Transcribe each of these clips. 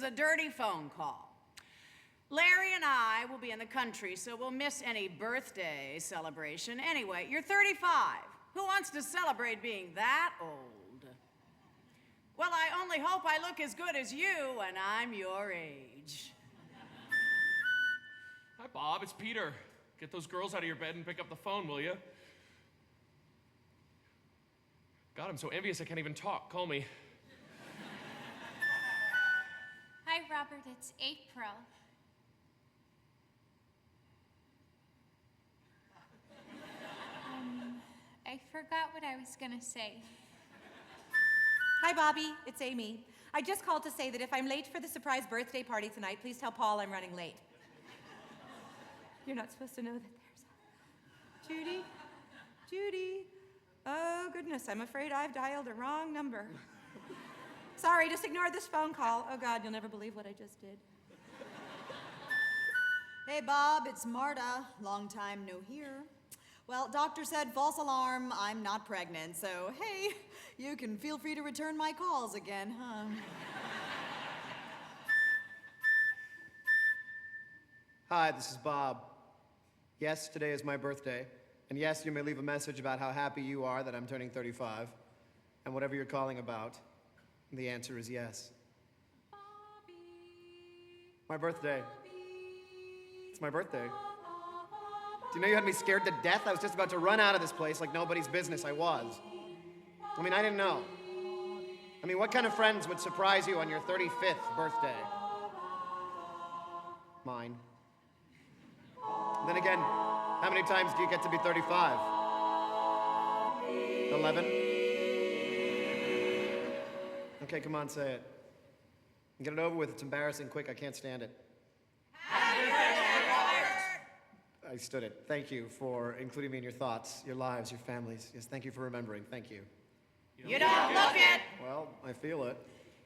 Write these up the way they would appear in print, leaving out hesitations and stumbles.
a dirty phone call. Larry and I will be in the country, so we'll miss any birthday celebration. Anyway, you're 35. Who wants to celebrate being that old? Well, I only hope I look as good as you when I'm your age. Hi, Bob. It's Peter. Get those girls out of your bed and pick up the phone, will you? God, I'm so envious I can't even talk. Call me. Hi, Robert. It's April. I forgot what I was gonna say. Hi, Bobby. It's Amy. I just called to say that if I'm late for the surprise birthday party tonight, please tell Paul I'm running late. You're not supposed to know that there's... Judy? Judy? Oh, goodness, I'm afraid I've dialed a wrong number. Sorry, just ignore this phone call. Oh, God, you'll never believe what I just did. Hey, Bob, it's Marta. Long time no hear. Well, doctor said false alarm, I'm not pregnant, so hey, you can feel free to return my calls again, huh? Hi, this is Bob. Yes, today is my birthday. And yes, you may leave a message about how happy you are that I'm turning 35. And whatever you're calling about, the answer is yes. Bobby. My birthday. It's my birthday. Do you know you had me scared to death? I was just about to run out of this place like nobody's business. I was. I mean, I didn't know. I mean, what kind of friends would surprise you on your 35th birthday? Mine. Then again, how many times do you get to be 35? 11? Okay, come on, say it. Get it over with. It's embarrassing. Quick, I can't stand it. I stood it. Thank you for including me in your thoughts, your lives, your families. Yes, thank you for remembering. Thank you. You don't look it. Well, I feel it.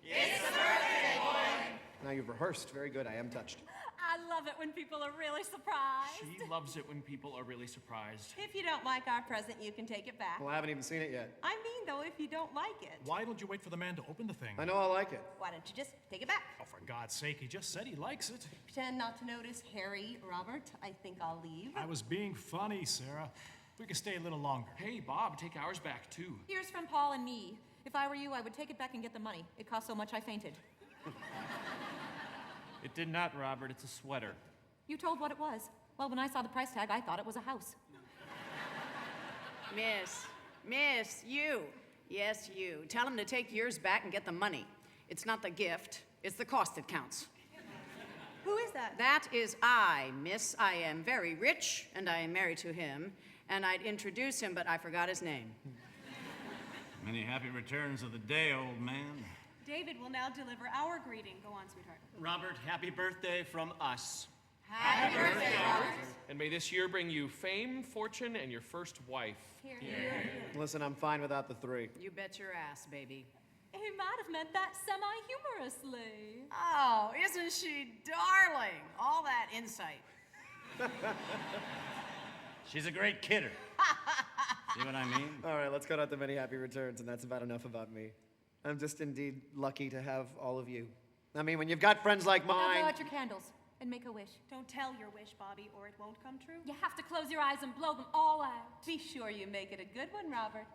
It's the birthday boy. Now you've rehearsed. Very good. I am touched. I love it when people are really surprised. She loves it when people are really surprised. If you don't like our present, you can take it back. Well, I haven't even seen it yet. I mean, though, if you don't like it. Why don't you wait for the man to open the thing? I know I'll like it. Why don't you just take it back? Oh, for God's sake, he just said he likes it. Pretend not to notice, Harry, Robert. I think I'll leave. I was being funny, Sarah. We could stay a little longer. Hey, Bob, take ours back, too. Here's from Paul and me. If I were you, I would take it back and get the money. It cost so much I fainted. It did not, Robert. It's a sweater. You told what it was. Well, when I saw the price tag, I thought it was a house. Miss, you. Yes, you. Tell him to take yours back and get the money. It's not the gift, it's the cost that counts. Who is that? That is I, miss. I am very rich, and I am married to him, and I'd introduce him, but I forgot his name. Many happy returns of the day, old man. David will now deliver our greeting. Go on, sweetheart. Robert, happy birthday from us. Happy birthday, Robert. And may this year bring you fame, fortune, and your first wife. Here. Listen, I'm fine without the 3. You bet your ass, baby. He might have meant that semi-humorously. Oh, isn't she darling? All that insight. She's a great kidder. See what I mean? All right, let's go out to many happy returns, and that's about enough about me. I'm just indeed lucky to have all of you. I mean, when you've got friends like Now mine... blow out your candles and make a wish. Don't tell your wish, Bobby, or it won't come true. You have to close your eyes and blow them all out. Be sure you make it a good one, Robert.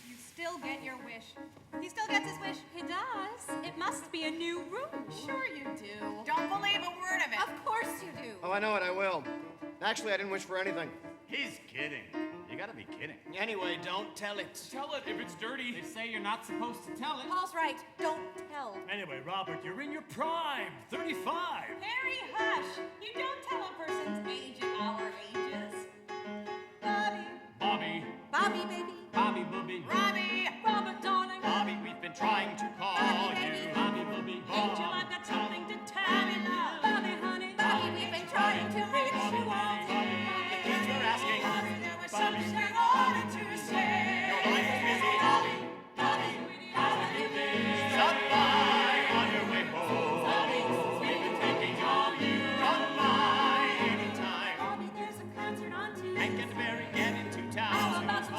You still get your wish. He still gets his wish. He does. It must be a new room. Sure you do. Don't believe a word of it. Of course you do. Oh, I know it, I will. Actually, I didn't wish for anything. He's kidding. You gotta be kidding. Anyway, don't tell it. Tell it if it's dirty. They say you're not supposed to tell it. Paul's right. Don't tell. Anyway, Robert, you're in your prime. 35. Harry, hush! You don't tell a person's age at our ages. Bobby. Bobby. Bobby, baby. Bobby Booby. Robbie! Robert, darling. Bobby, we've been trying to call Bobby, you. baby. Bobby Booby. Angel, I've got something to tell you. Bobby, honey. Bobby, we've been trying to reach you all day. If you're asking, There was something I wanted to say. your life is busy. Bobby, Bobby, Bobby, you been? Stop by on your way home. We've been thinking of you. Come by anytime. Bobby, there's a concert on Tuesday. Hank and Mary get into town. How about some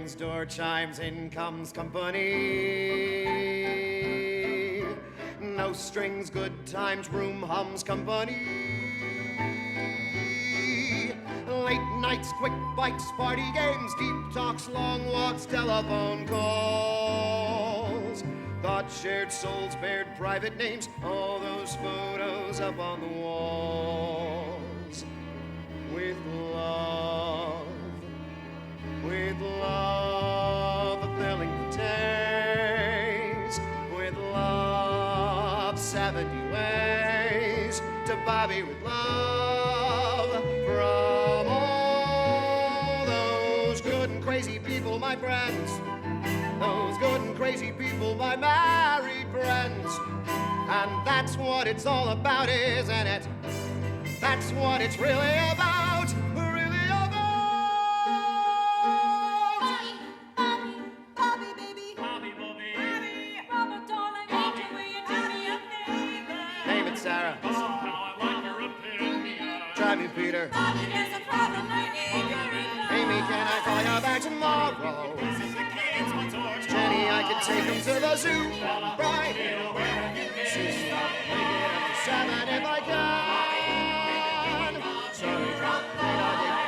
rings, door chimes, in comes company. No strings, good times, room hums, company. Late nights, quick bites, party games, deep talks, long walks, telephone calls. Thoughts shared, souls bared, private names, all those photos up on the walls. With love, filling the days. With love, 70 ways to Bobby with love. From all those good and crazy people, my friends. Those good and crazy people, my married friends. And that's what it's all about, isn't it? That's what it's really about, really about. Bobby, baby. Bobby, Bobby. Robert, darling, Bobby. will you do me a favor? Name it, Sarah. Oh, how I like your opinion. Try me, Peter. Bobby, there's a problem I need your advice. Amy, can I call you back tomorrow? This is the kids, what's orange? Jenny, I could take them to the zoo. Right. Where have you been? Make it after 7 if I can. Sorry,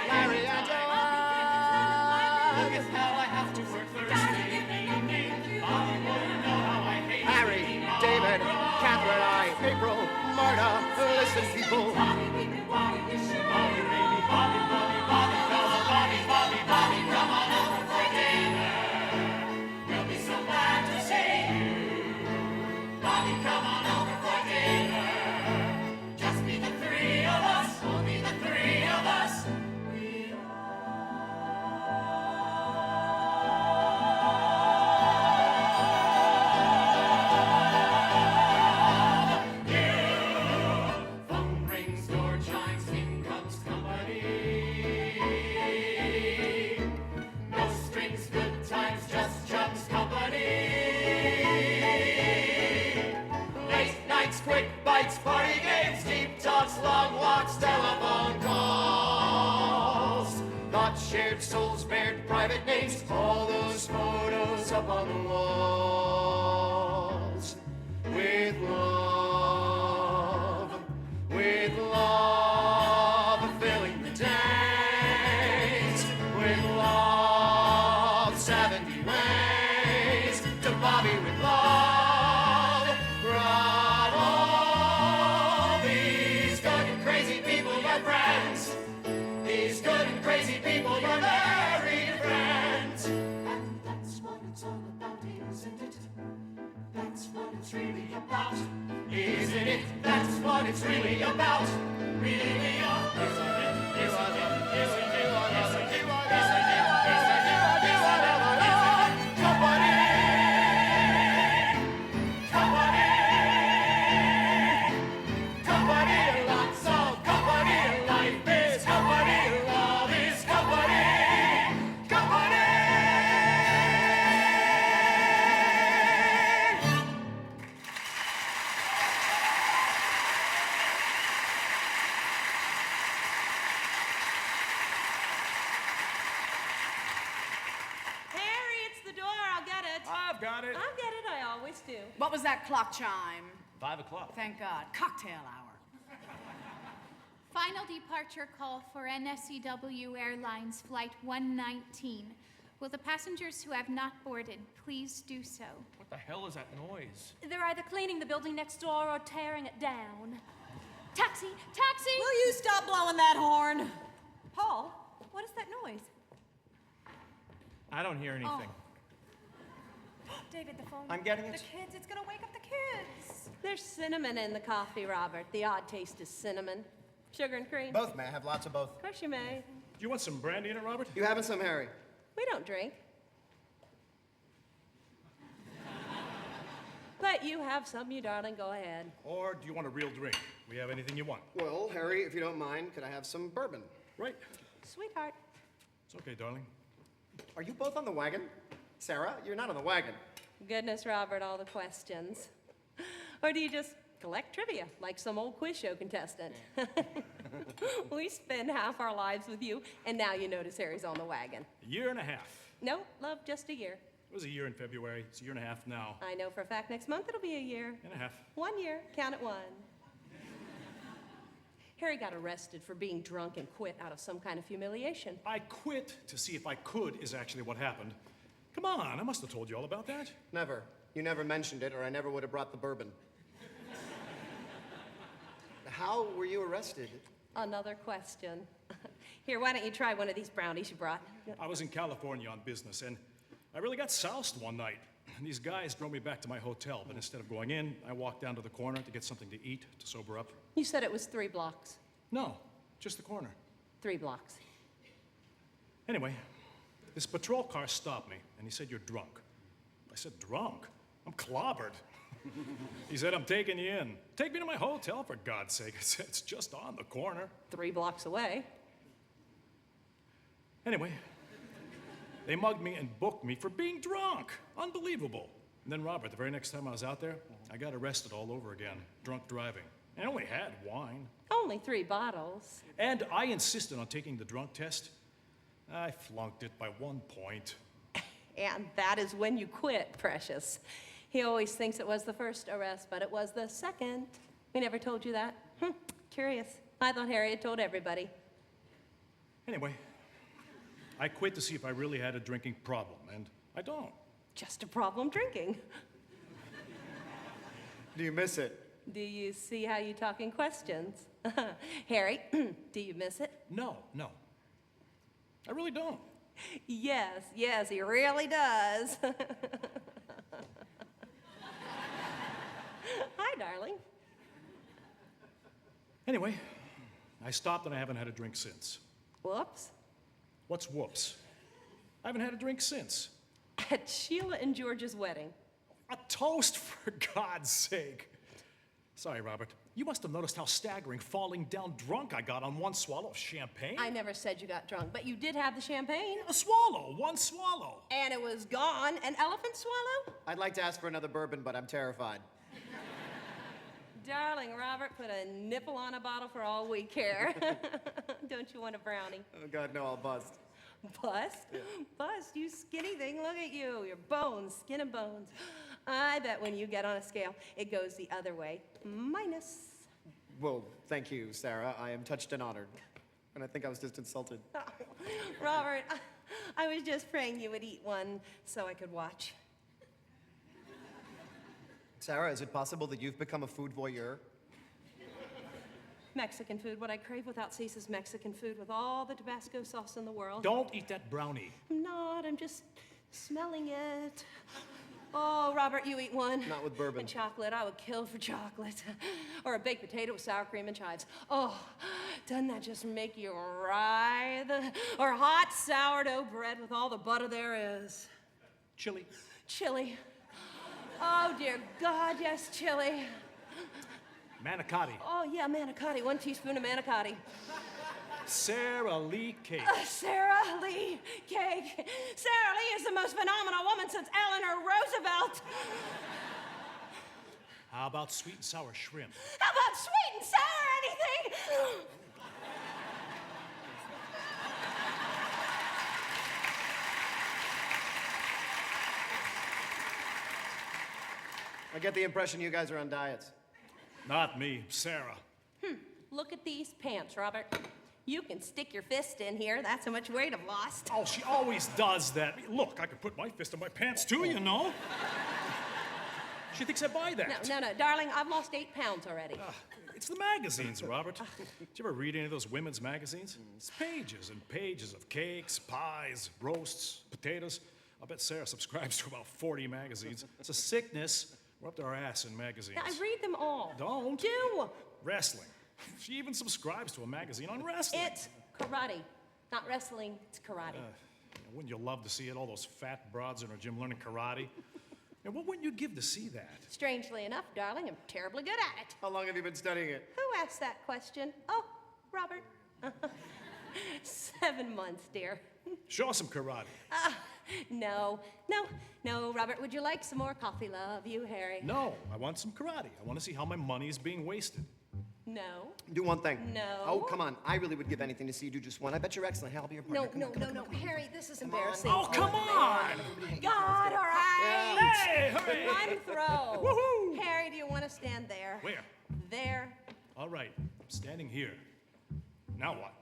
Larry and Joanne. Now I have to work Thursday evening. Bobby won't know how I hate Harry, David, Catherine, April, Marta, listen, people. Bobby, baby, Bobby, Bobby, Bobby, fella, Bobby, Bobby, Bobby, come on over for dinner. We'll be so glad to see you. Bobby, come on over for dinner. Just be the three of us, only the three of us. Phone rings, door chimes, in comes company. No strings, good times, just chums company. Late nights, quick bites, party games, deep talks, long walks, telephone calls. Thoughts shared, souls bared, private names, all those photos up on the walls. With love, filling the days. With love, 70 ways to Bobby with love. From all these good and crazy people, my friends. These good and crazy people, your married friends. And that's what it's all about, isn't it? That's what it's really about, isn't it? That's what it's really about. Really about, isn't it? Isn't it? Isn't it? Isn't it? Isn't it? Isn't it? Company! Company! Company! Lots of company. Life is company. Love is company. Company! Harry, it's the door. I'll get it. I've got it. I'll get it. I always do. What was that clock chime? 5 o'clock. Thank God. Cocktail hour. Final departure call for NSEW Airlines Flight 119. Will the passengers who have not boarded please do so? What the hell is that noise? They're either cleaning the building next door or tearing it down. Taxi! Taxi! Will you stop blowing that horn? Paul, what is that noise? I don't hear anything. David, the phone. I'm getting The it. kids, it's gonna wake up the kids. There's cinnamon in the coffee, Robert. The odd taste is cinnamon. Sugar and cream? Both, may I have lots of both? Of course you may. Do you want some brandy in it, Robert? You having some, Harry? We don't drink. But you have some, you darling. Go ahead. Or do you want a real drink? We have anything you want. Well, Harry, if you don't mind, could I have some bourbon? Right. Sweetheart. It's okay, darling. Are you both on the wagon? Sarah, you're not on the wagon. Goodness, Robert, all the questions. Or do you just collect trivia like some old quiz show contestant? We spend half our lives with you, and now you notice Harry's on the wagon. A year and a half. No, love, just a year. It was a year in February. It's a year and a half now. I know for a fact next month it'll be a year. And a half. 1 year, count it 1. Harry got arrested for being drunk and quit out of some kind of humiliation. I quit to see if I could is actually what happened. Come on, I must have told you all about that. Never. You never mentioned it, or I never would have brought the bourbon. How were you arrested? Another question. Here, why don't you try one of these brownies you brought? I was in California on business, and I really got soused one night. And these guys drove me back to my hotel, but instead of going in, I walked down to the corner to get something to eat to sober up. You said it was 3 blocks. No, just the corner. 3 blocks. Anyway, this patrol car stopped me, and he said, "You're drunk." I said, "Drunk? I'm clobbered." He said, "I'm taking you in. Take me to my hotel, for God's sake." I said, "It's just on the corner." 3 blocks away. Anyway, they mugged me and booked me for being drunk. Unbelievable. And then, Robert, the very next time I was out there, I got arrested all over again, drunk driving. And I only had wine. Only 3 bottles. And I insisted on taking the drunk test. I flunked it by 1 point. And that is when you quit, Precious. He always thinks it was the first arrest, but it was the second. We never told you that? Curious. I thought Harry had told everybody. Anyway, I quit to see if I really had a drinking problem, and I don't. Just a problem drinking. Do you miss it? Do you see how you talk in questions? Harry, do you miss it? No. I really don't. Yes, he really does. Hi, darling. Anyway, I stopped and I haven't had a drink since. Whoops. What's whoops? I haven't had a drink since. At Sheila and George's wedding. A toast, for God's sake. Sorry, Robert. You must have noticed how staggering falling down drunk I got on 1 swallow of champagne. I never said you got drunk, but you did have the champagne. A swallow, 1 swallow. And it was gone. An elephant swallow? I'd like to ask for another bourbon, but I'm terrified. Darling, Robert, put a nipple on a bottle for all we care. Don't you want a brownie? Oh, God, no, I'll bust. Bust? Yeah. Bust, you skinny thing. Look at you. Your bones, skin and bones. I bet when you get on a scale, it goes the other way. Minus. Well, thank you, Sarah. I am touched and honored. And I think I was just insulted. Oh, Robert, I was just praying you would eat one so I could watch. Sarah, is it possible that you've become a food voyeur? Mexican food. What I crave without cease is Mexican food with all the Tabasco sauce in the world. Don't eat that brownie. I'm not. I'm just smelling it. Oh, Robert, you eat one. Not with bourbon. And chocolate. I would kill for chocolate. Or a baked potato with sour cream and chives. Oh, doesn't that just make you writhe? Or hot sourdough bread with all the butter there is. Chili. Chili. Oh, dear God, yes, chili. Manicotti. Oh, yeah, manicotti. 1 teaspoon of manicotti. Sara Lee cake. Sara Lee cake. Sara Lee is the most phenomenal woman since Eleanor Roosevelt. How about sweet and sour shrimp? How about sweet and sour anything? I get the impression you guys are on diets. Not me, Sarah. Look at these pants, Robert. You can stick your fist in here. That's how much weight I've lost. Oh, she always does that. Look, I could put my fist in my pants too, you know. She thinks I buy that. No, darling, I've lost 8 pounds already. It's the magazines, Robert. Did you ever read any of those women's magazines? It's pages and pages of cakes, pies, roasts, potatoes. I bet Sarah subscribes to about 40 magazines. It's a sickness. We're up to our ass in magazines. I read them all. Don't. Do. Wrestling. She even subscribes to a magazine on wrestling. It's karate. Not wrestling, it's karate. Wouldn't you love to see it? All those fat broads in our gym learning karate. And what wouldn't you give to see that? Strangely enough, darling, I'm terribly good at it. How long have you been studying it? Who asked that question? Oh, Robert. 7 months, dear. Show us some karate. No, Robert. Would you like some more coffee, love? You, Harry. No, I want some karate. I want to see how my money is being wasted. No. Do one thing. No. Oh, come on. I really would give anything to see you do just one. I bet you're excellent. Hey, I'll be your partner. No, Harry, this is embarrassing. Oh, come on! God, all right. Hey, hooray! One throw. Woohoo! Harry, do you want to stand there? Where? There. All right, I'm standing here. Now what?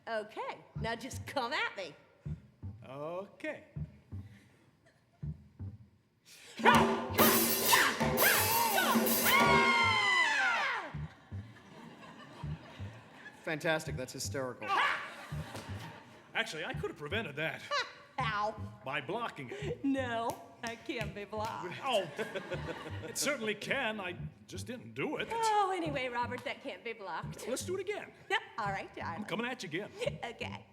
Okay, now just come at me. Okay. Fantastic. That's hysterical. Actually, I could have prevented that Ow. by blocking it. No, that can't be blocked. Oh, it certainly can. I just didn't do it. Oh, anyway, Robert, that can't be blocked. Let's do it again. Yep, all right, darling. Coming at you again. Okay.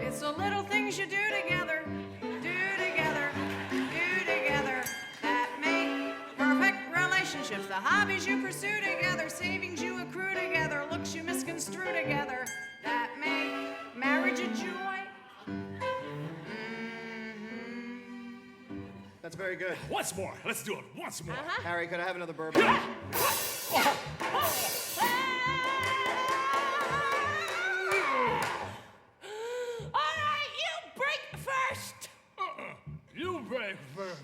It's the little things you do together, that make perfect relationships. The hobbies you pursue together, savings you accrue together, looks you misconstrue together, that make marriage a joy. That's very good. Once more. Let's do it. Once more. Harry, could I have another bourbon? All right, you break first. You break first.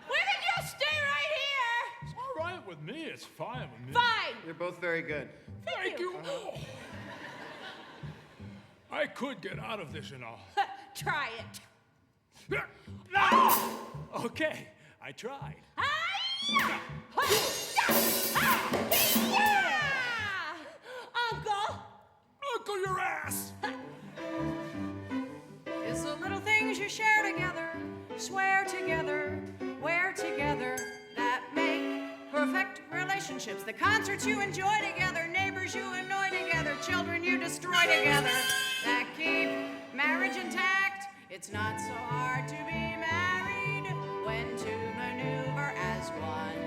Women, you stay right here. It's all right with me. It's fine with me. Fine. You're both very good. Thank you. Oh. I could get out of this, you know. Try it. Okay, I tried. Uncle. Uncle, your ass! It's the little things you share together, swear together, wear together, that make perfect relationships. The concerts you enjoy together, neighbors you annoy together, children you destroy together, that keep marriage intact. It's not so hard to be married when to maneuver as one.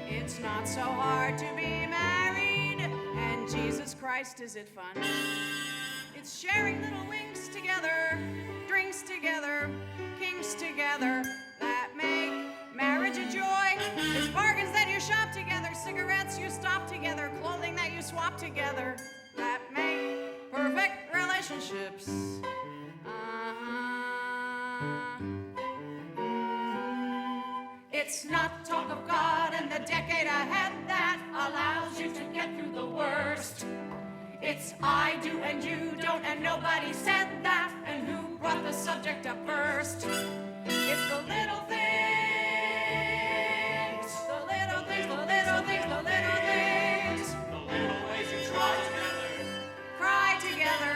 It's not so hard to be married, and Jesus Christ, is it fun? It's sharing little winks together, drinks together, kinks together, that make marriage a joy. It's bargains that you shop together, cigarettes you stop together, clothing that you swap together, that make perfect relationships. It's not talk of God and the decade ahead that allows you to get through the worst. It's I do and you don't and nobody said that, and who brought the subject up first. It's the little things, the little things, the little things, the little things. The little ways you try together, Cry together,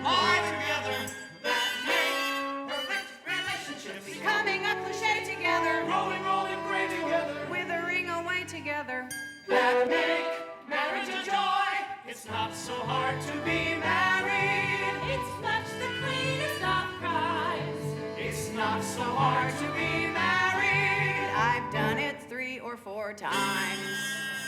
lie together, that make perfect relationships. Becoming a cliche together, growing old and gray together, withering away together. that make marriage a joy. It's not so hard to be married. It's much the cleanest of crimes. It's not so hard to be married. I've done it 3 or 4 times.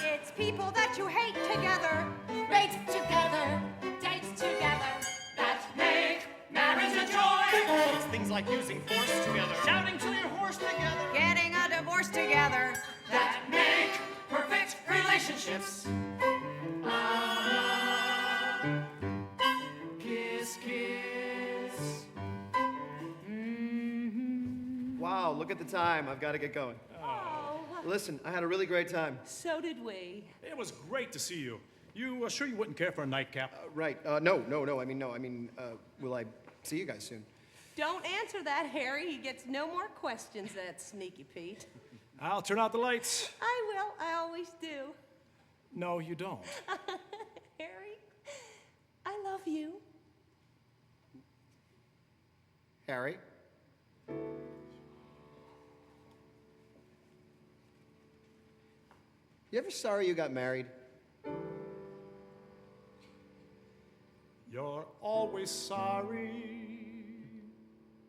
It's people that you hate together. Rate together, date together. That make marriage a joy. It's things like using force together, shouting to your horse together, Getting a divorce together. that make perfect relationships. Kiss, kiss. Wow, look at the time. I've got to get going. Listen, I had a really great time. So did we. It was great to see you. You sure you wouldn't care for a nightcap? Right. No. I mean, will I see you guys soon? Don't answer that, Harry. He gets no more questions, that sneaky Pete. I'll turn out the lights. I will. I always do. No, you don't. Harry, I love you. Harry? You ever sorry you got married? You're always sorry.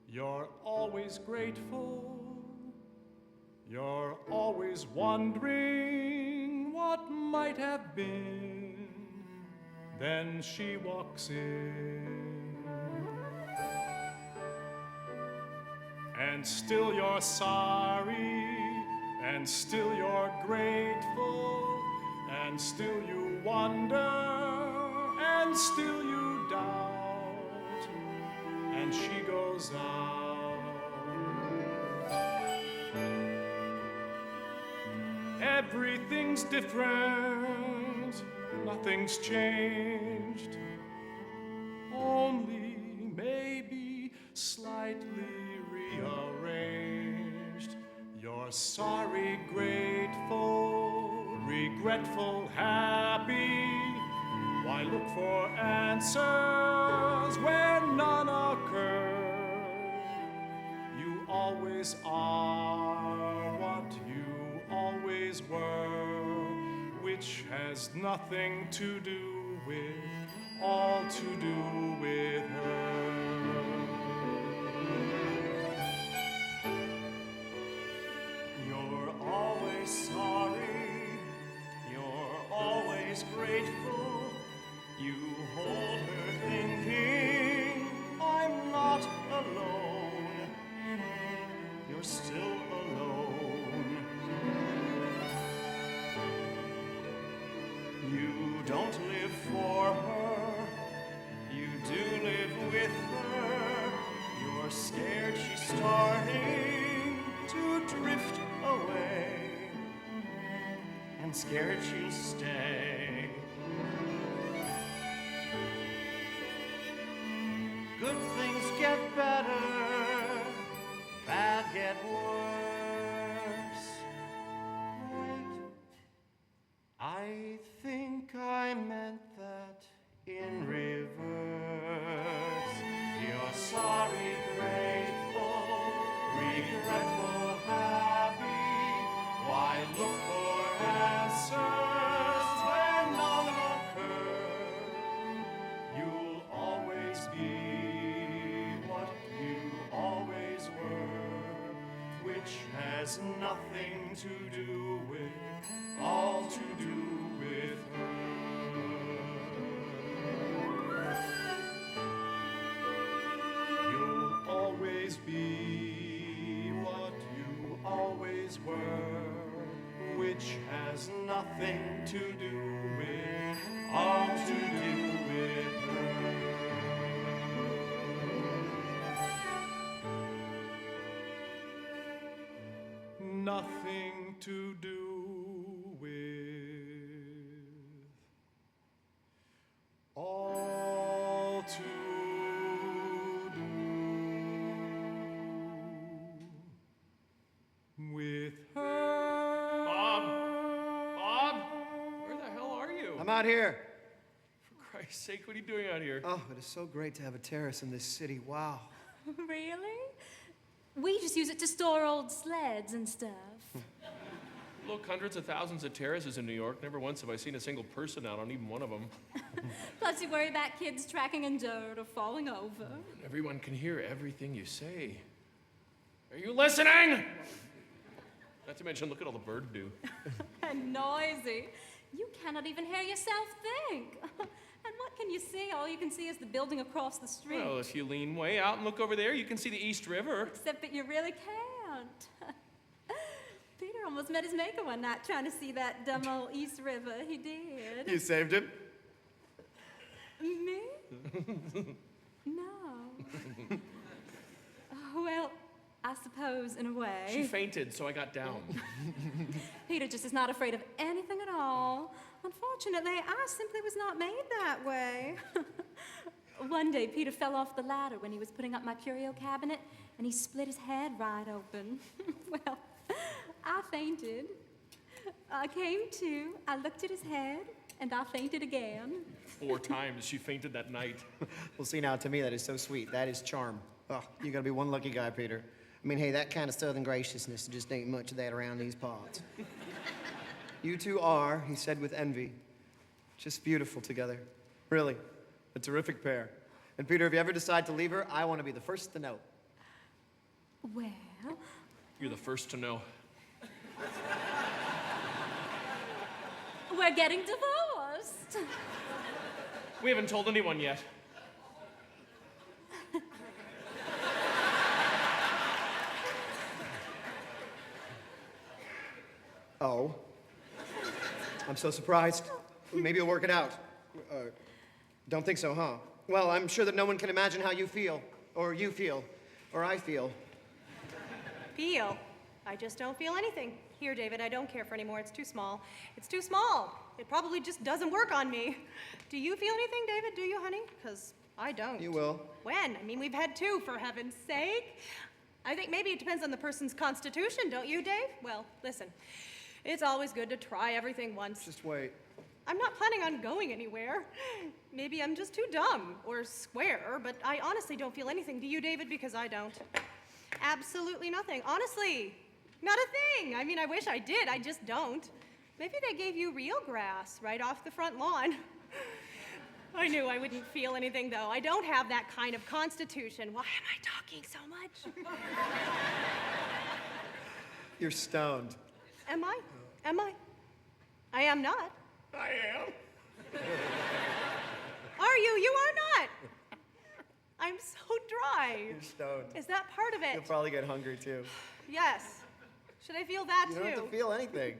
You're always grateful. You're always wondering what might have been. Then she walks in. And still you're sorry, and still you're grateful, and still you wonder, and still you doubt, and she goes out. Everything's different, nothing's changed, only maybe slightly rearranged. You're sorry, grateful, regretful, happy. Why look for answers where none occur? You always are what you always were, which has nothing to do with, all to do with her. You're always sorry, you're always grateful. You hold her thinking, I'm not alone. You're still alone. You don't live for her, you do live with her. You're scared she's starting to drift away, and scared she'll stay. Good things get better, bad get worse. Wait, I think I meant that in reverse. You're sorry, grateful, regretful, happy. Why look for answers where none occur? You'll always be what you always were, which has nothing to do with, all to do with her. You'll always be what you always were, which has nothing to do with, all to do with her. Nothing to do with, all to do with her. Bob, where the hell are you? I'm out here. For Christ's sake, what are you doing out here? Oh, it is so great to have a terrace in this city. Wow. Really? We just use it to store old sleds and stuff. Look, hundreds of thousands of terraces in New York. Never once have I seen a single person out on even one of them. Plus, you worry about kids tracking in dirt or falling over. Everyone can hear everything you say. Are you listening? Not to mention, look at all the birds do. And noisy. You cannot even hear yourself think. And what can you see? All you can see is the building across the street. Well, if you lean way out and look over there, you can see the East River. Except that you really can't. Peter almost met his maker one night trying to see that dumb old East River. He did. You saved him? Me? No. Oh, well, I suppose in a way. She fainted, so I got down. Peter just is not afraid of anything at all. Unfortunately, I simply was not made that way. One day, Peter fell off the ladder when he was putting up my curio cabinet, and he split his head right open. Well, I fainted. I came to, I looked at his head, and I fainted again. 4 times she fainted that night. Well, see, now, to me, that is so sweet. That is charm. Oh, you gotta be one lucky guy, Peter. I mean, hey, that kind of southern graciousness, just ain't much of that around these parts. You two are, he said with envy, just beautiful together. Really. A terrific pair. And Peter, if you ever decide to leave her, I want to be the first to know. Well, You're the first to know. we're getting divorced. We haven't told anyone yet. Oh. I'm so surprised. Maybe you'll work it out. Don't think so, huh? Well, I'm sure that no one can imagine how you feel, or I feel. Feel? I just don't feel anything. Here, David, I don't care for anymore. It's too small. It's too small. It probably just doesn't work on me. Do you feel anything, David? Do you, honey? Because I don't. You will. When? I mean, we've had two, for heaven's sake. I think maybe it depends on the person's constitution, don't you, Dave? Well, listen, it's always good to try everything once. Just wait. I'm not planning on going anywhere. Maybe I'm just too dumb or square, but I honestly don't feel anything. Do you, David? Because I don't. Absolutely nothing. Honestly, not a thing. I mean, I wish I did. I just don't. Maybe they gave you real grass right off the front lawn. I knew I wouldn't feel anything, though. I don't have that kind of constitution. Why am I talking so much? You're stoned. Am I? Am I? I am not. I am. Are you? You are not. I'm so dry. You're stoned. Is that part of it? You'll probably get hungry, too. Yes. Should I feel that You too? don't have to feel anything.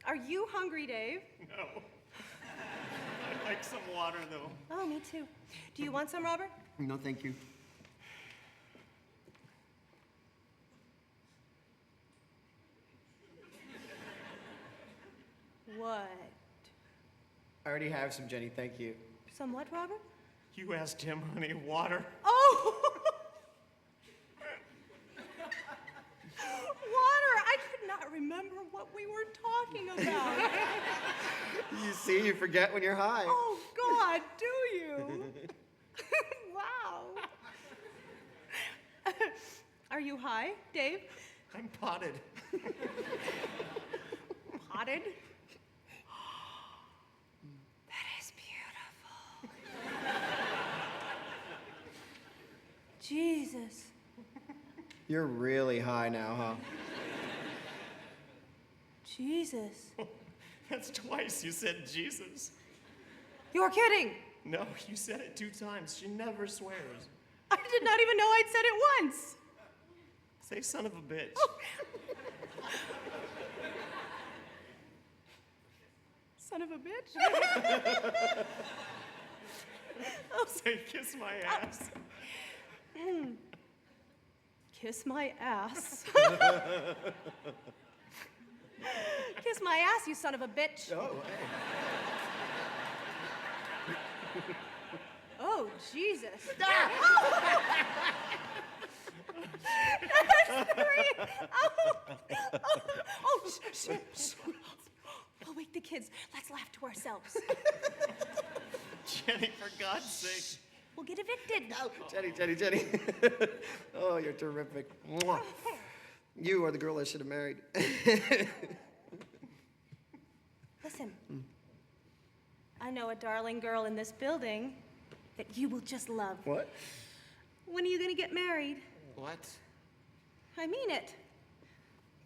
Are you hungry, Dave? No. I'd like some water, though. Oh, me too. Do you want some, Robert? No, thank you. What? I already have some, Jenny, thank you. Some what, Robert? You asked him, honey, water. Oh! Water! I could not remember what we were talking about. You see, you forget when you're high. Oh, God, do you? Wow. Are you high, Dave? I'm potted. Potted? That is beautiful. Jesus. You're really high now, huh? Jesus. That's twice you said Jesus. You're kidding. No, you said it 2 times. She never swears. I did not even know I'd said it once. Say son of a bitch. Son of a bitch. Say kiss my ass. Kiss my ass. Kiss my ass, you son of a bitch. Oh, Oh, Jesus. Shh. We'll wake the kids. Let's laugh to ourselves. Jenny, for God's sake. We'll get evicted. Oh, Jenny. Oh, you're terrific. Mwah. You are the girl I should have married. Listen. I know a darling girl in this building that you will just love. What? When are you going to get married? What? I mean it.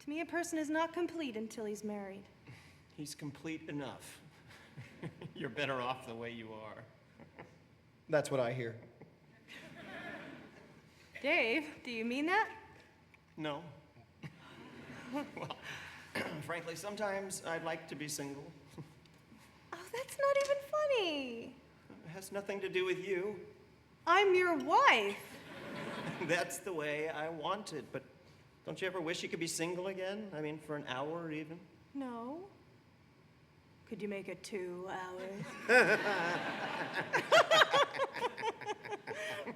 To me, a person is not complete until he's married. He's complete enough. You're better off the way you are. That's what I hear. Dave, do you mean that? No. Well, frankly, sometimes I'd like to be single. Oh, that's not even funny. It has nothing to do with you. I'm your wife. That's the way I want it, but don't you ever wish you could be single again? I mean, for an hour even? No. Could you make it 2 hours?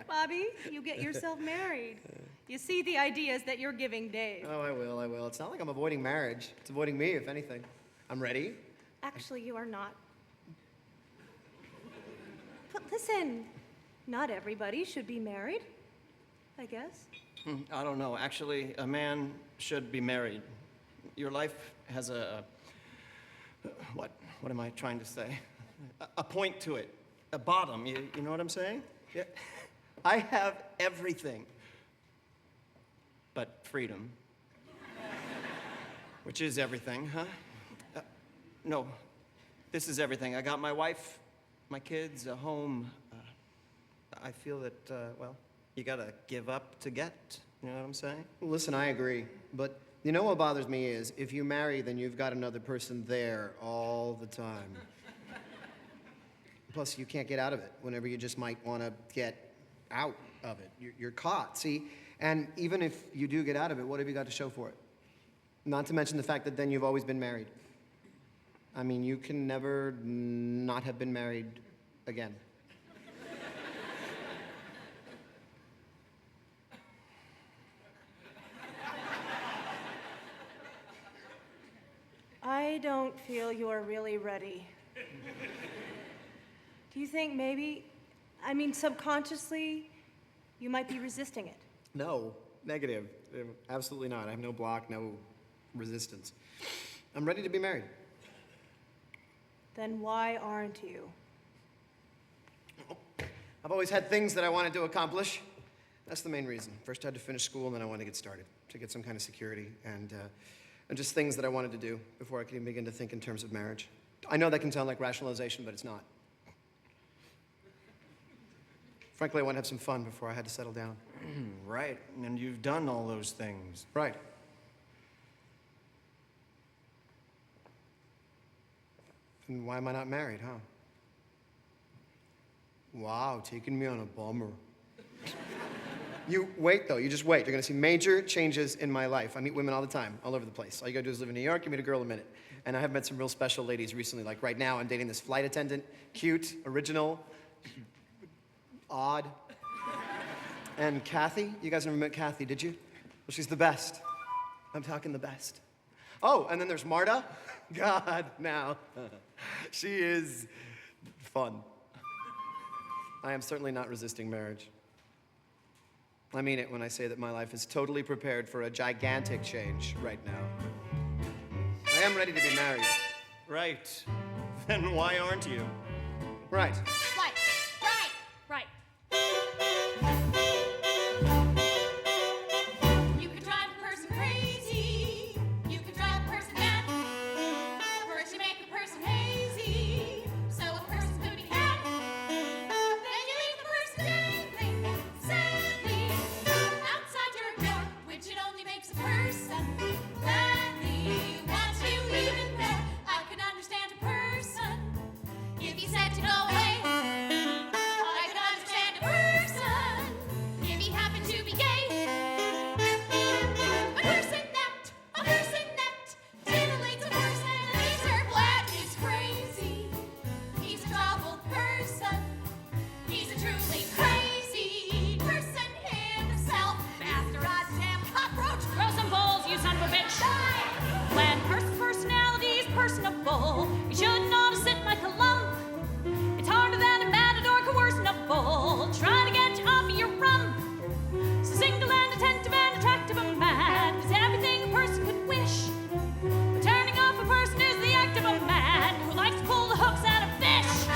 Bobby, you get yourself married. You see the ideas that you're giving Dave. Oh, I will. It's not like I'm avoiding marriage. It's avoiding me, if anything. I'm ready. Actually, you are not. But listen, not everybody should be married, I guess. I don't know. Actually, a man should be married. Your life has what am I trying to say? A point to it. a bottom. You know what I'm saying? Yeah. I have everything but freedom. Which is everything, huh? No, this is everything. I got my wife, my kids, a home. I feel that, well, you gotta give up to get. You know what I'm saying? Listen, I agree. But you know what bothers me is if you marry, then you've got another person there all the time. Plus, you can't get out of it whenever you just might want to get out of it. You're caught, see? And even if you do get out of it, what have you got to show for it? Not to mention the fact that then you've always been married. I mean, you can never not have been married again. I don't feel you're really ready. Do you think maybe, subconsciously, you might be resisting it? No, negative. Absolutely not. I have no block, no resistance. I'm ready to be married. Then why aren't you? I've always had things that I wanted to accomplish. That's the main reason. First I had to finish school, and then I wanted to get started, to get some kind of security, and just things that I wanted to do before I could even begin to think in terms of marriage. I know that can sound like rationalization, but it's not. Frankly, I want to have some fun before I had to settle down. Right, and you've done all those things. Right. And why am I not married, huh? Wow, taking me on a bummer. You wait, though. You just wait. You're going to see major changes in my life. I meet women all the time, all over the place. All you got to do is live in New York, you meet a girl in a minute. And I have met some real special ladies recently. Like right now, I'm dating this flight attendant. Cute, original, odd. And Kathy, you guys never met Kathy, did you? Well, she's the best. I'm talking the best. Oh, and then there's Marta. God, now. She is fun. I am certainly not resisting marriage. I mean it when I say that my life is totally prepared for a gigantic change right now. I am ready to be married. Right. Then why aren't you? Right. Right, right, right. You could drive a person crazy. You could drive a person mad. First you make a person hazy, so a person could be had. Then you leave the person dangling, sadly, outside your door, which it only makes a person badly. Once you leave it there, I could understand a person if he said to go away. I could understand a person if he happened to be gay. A person that titillates a person and leaves her flat is crazy. He's a troubled person. He's a truly crazy person himself. Master, goddamn cockroach. Throw some balls, you son of a bitch. When person's personality is personable, you shouldn't ought to sit like a lump. It's harder than a matador coercible, trying to get you off of your rump. So single and attentive and attractive a man is everything a person could wish. But turning off a person is the act of a man who likes to pull the hooks out of fish.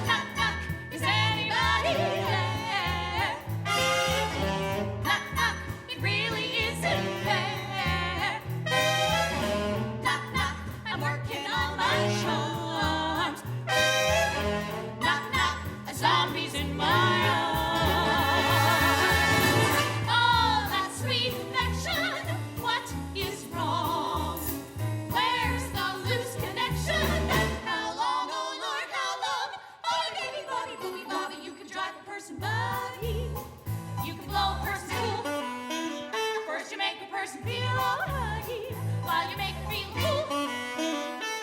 Knock, knock, is anybody there? Knock, knock, it really isn't fair. Knock, knock, I'm working on my charms. Knock, knock, a zombie's in my arms. Oh, that sweet affection, what is wrong? Where's the loose connection? How long, oh Lord, how long? Oh, baby, bobby, booby, bobby, you can drive a person buggy. You can blow a person cool. First you make a person feel all huggy, while you make her feel cool.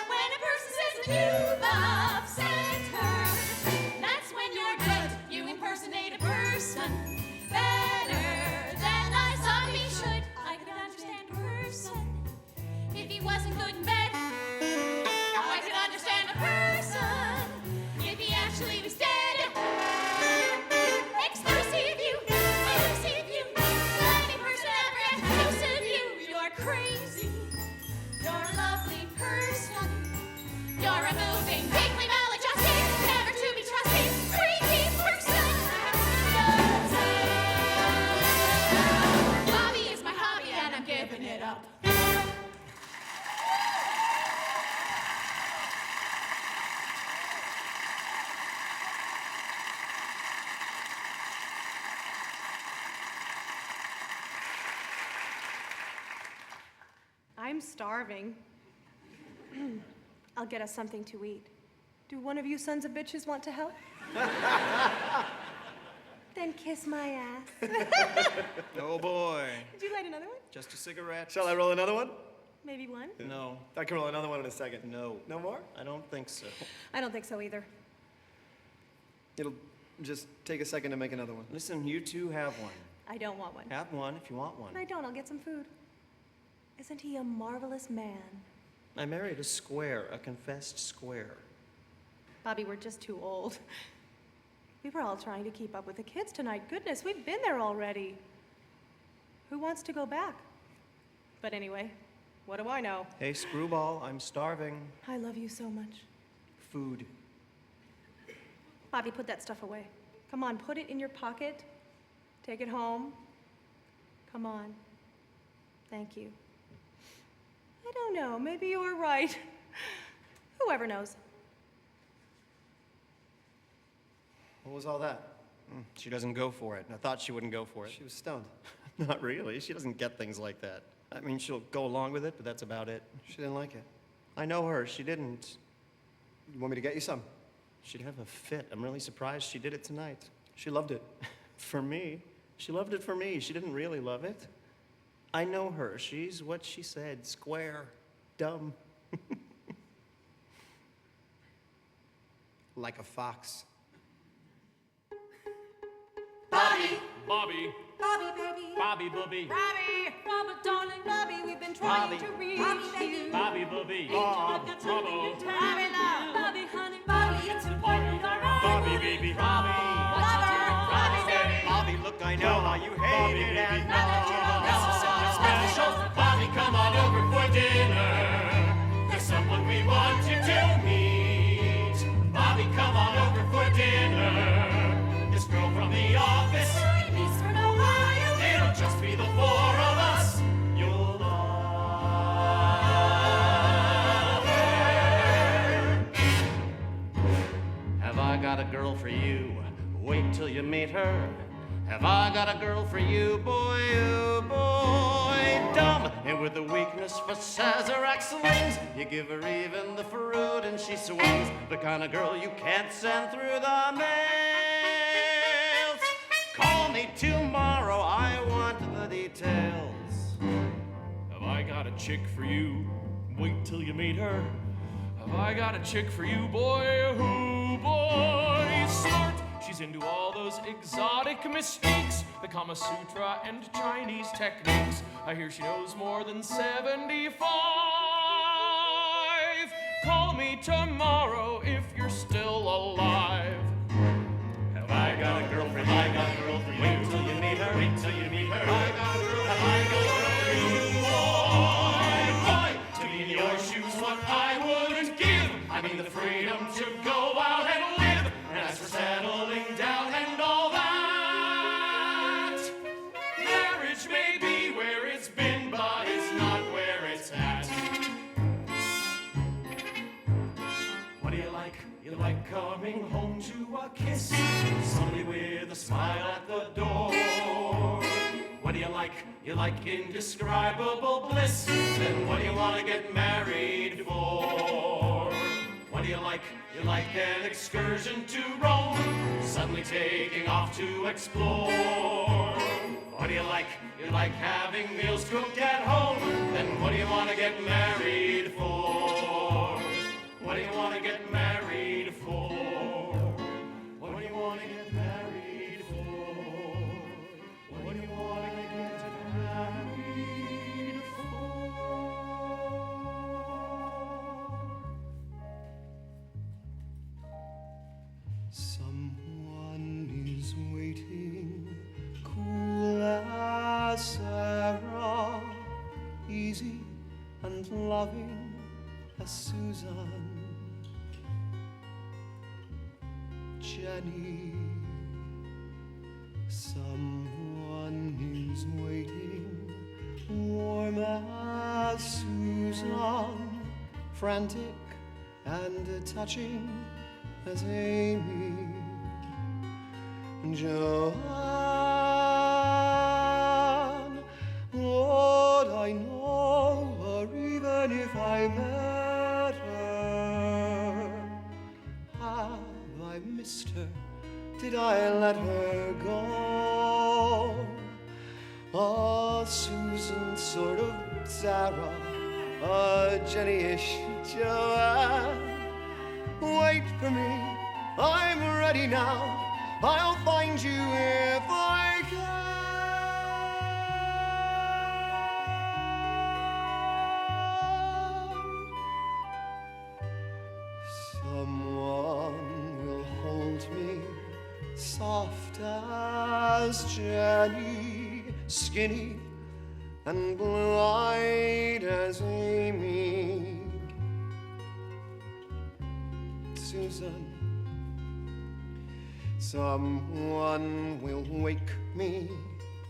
When a person says that you love center, that's when you're good. You impersonate a person better than a zombie should. I could understand a person if he wasn't good in bed. I could understand a person if he actually was dead. Exclusive you, elusive you, any person ever exclusive you. You're crazy, you're a lovely person. You're a moving, vaguely maladjusted, never to be trusted. I'm starving. I'll get us something to eat. Do one of you sons of bitches want to help? Then kiss my ass. Oh boy. Did you light another one? Just a cigarette. Shall I roll another one? Maybe one? No. I can roll another one in a second. No. No more? I don't think so. I don't think so either. It'll just take a second to make another one. Listen, you two have one. I don't want one. Have one if you want one. I don't. I'll get some food. Isn't he a marvelous man? I married a square, a confessed square. Bobby, we're just too old. We were all trying to keep up with the kids tonight. Goodness, we've been there already. Who wants to go back? But anyway, what do I know? Hey, Screwball, I'm starving. I love you so much. Food. Bobby, put that stuff away. Come on, put it in your pocket. Take it home. Come on. Thank you. I don't know. Maybe you're right. Whoever knows. What was all that? She doesn't go for it. I thought she wouldn't go for it. She was stoned. Not really. She doesn't get things like that. I mean, she'll go along with it, but that's about it. She didn't like it. I know her. She didn't. You want me to get you some? She'd have a fit. I'm really surprised she did it tonight. She loved it. For me. She loved it for me. She didn't really love it. I know her. She's what she said. Square. Dumb. Like a fox. Bobby. Bobby, baby. Bobby, Bubby. Robbie! Robert, darling. Bobby, we've been trying Bobby. to reach Bobby, you. Bobby, Bubby. I've got something Bravo. to tell Bobby, you. love. Bobby, honey, Bobby, it's important. You're right. Bobby, baby. Bobby. Bobby, baby. Bobby, look, I know how you hate it, and baby. now that you know necessary Special. Bobby, come on over for dinner. There's someone we want you to meet. Bobby, come on over for dinner. This girl from the office. Eastern Ohio. It'll just be the four of us. You'll love her. Have I got a girl for you? Wait till you meet her. Have I got a girl for you, boy, oh boy? Dumb and with a weakness for Sazerac slings. You give her even the fruit and she swings. The kind of girl you can't send through the mails. Call me tomorrow, I want the details. Have I got a chick for you? Wait till you meet her. Have I got a chick for you, boy, who boy? Smart, she's into all those exotic mystique, the Kama Sutra and Chinese techniques. I hear she knows more than 75. Call me tomorrow if you're still alive. Have I got a girlfriend? I got a girl for you. Wait till you meet her. Wait till you meet her. I got a girl. Have I got a girl for you? Boy, to be in your shoes, what I wouldn't give. I mean the freedom to go out and live. And as for settling down and all that, marriage may be where it's been, but it's not where it's at. What do you like? You like coming home to a kiss, somebody with a smile at the door. What do you like? You like indescribable bliss. Then what do you want to get married for? What do you like? You like an excursion to Rome, suddenly taking off to explore. What do you like? You like having meals cooked at home. Then what do you want to get married for? What do you want to get married for? What do you want to get married for? What do you want to get married for? Someone is waiting, cool as Sarah, easy and loving as Susan. Jenny, someone is waiting, warm as Susan, frantic and touching as Amy. Joanne, Lord, I know her I met her? Have I missed her? Did I let her go? A Susan sort of Sarah, a Jenny-ish Joanne. Wait for me, I'm ready now. I'll find you if I can. Someone will hold me, soft as Jenny, skinny and blue-eyed as Amy. Susan, someone will wake me,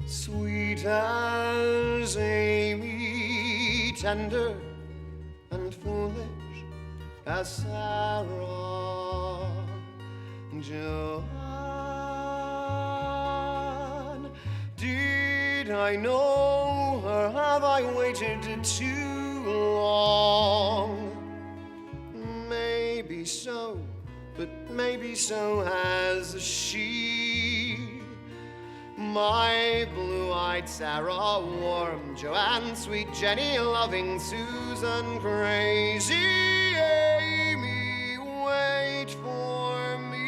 sweet as Amy, tender and foolish as Sarah. Joanne, did I know her? Have I waited too long? Maybe so, but maybe so has she. My blue-eyed Sarah, warm Joanne, sweet Jenny, loving Susan, crazy Amy, wait for me.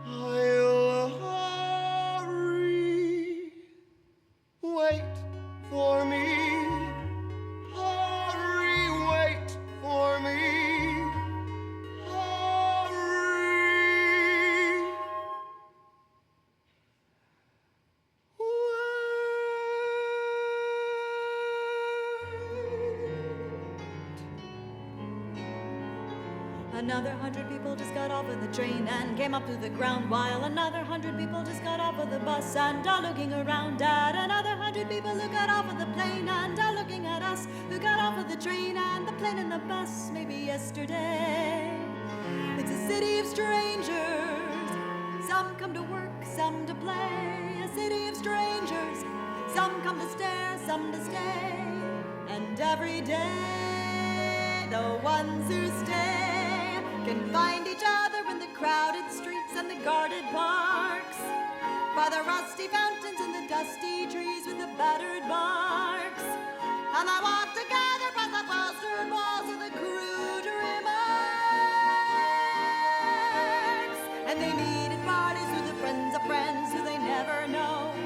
I'll hurry, wait for me. Hurry, wait for me. Another 100 people just got off of the train and came up to the ground, while another 100 people just got off of the bus and are looking around at another 100 people who got off of the plane and are looking at us who got off of the train and the plane and the bus maybe yesterday. It's a city of strangers. Some come to work, some to play. A city of strangers. Some come to stare, some to stay. And every day, the ones who stay can find each other in the crowded streets and the guarded parks, by the rusty fountains and the dusty trees with the battered barks. And they walk together by the plastered walls of the crude remarks. And they meet at parties with the friends of friends who they never know.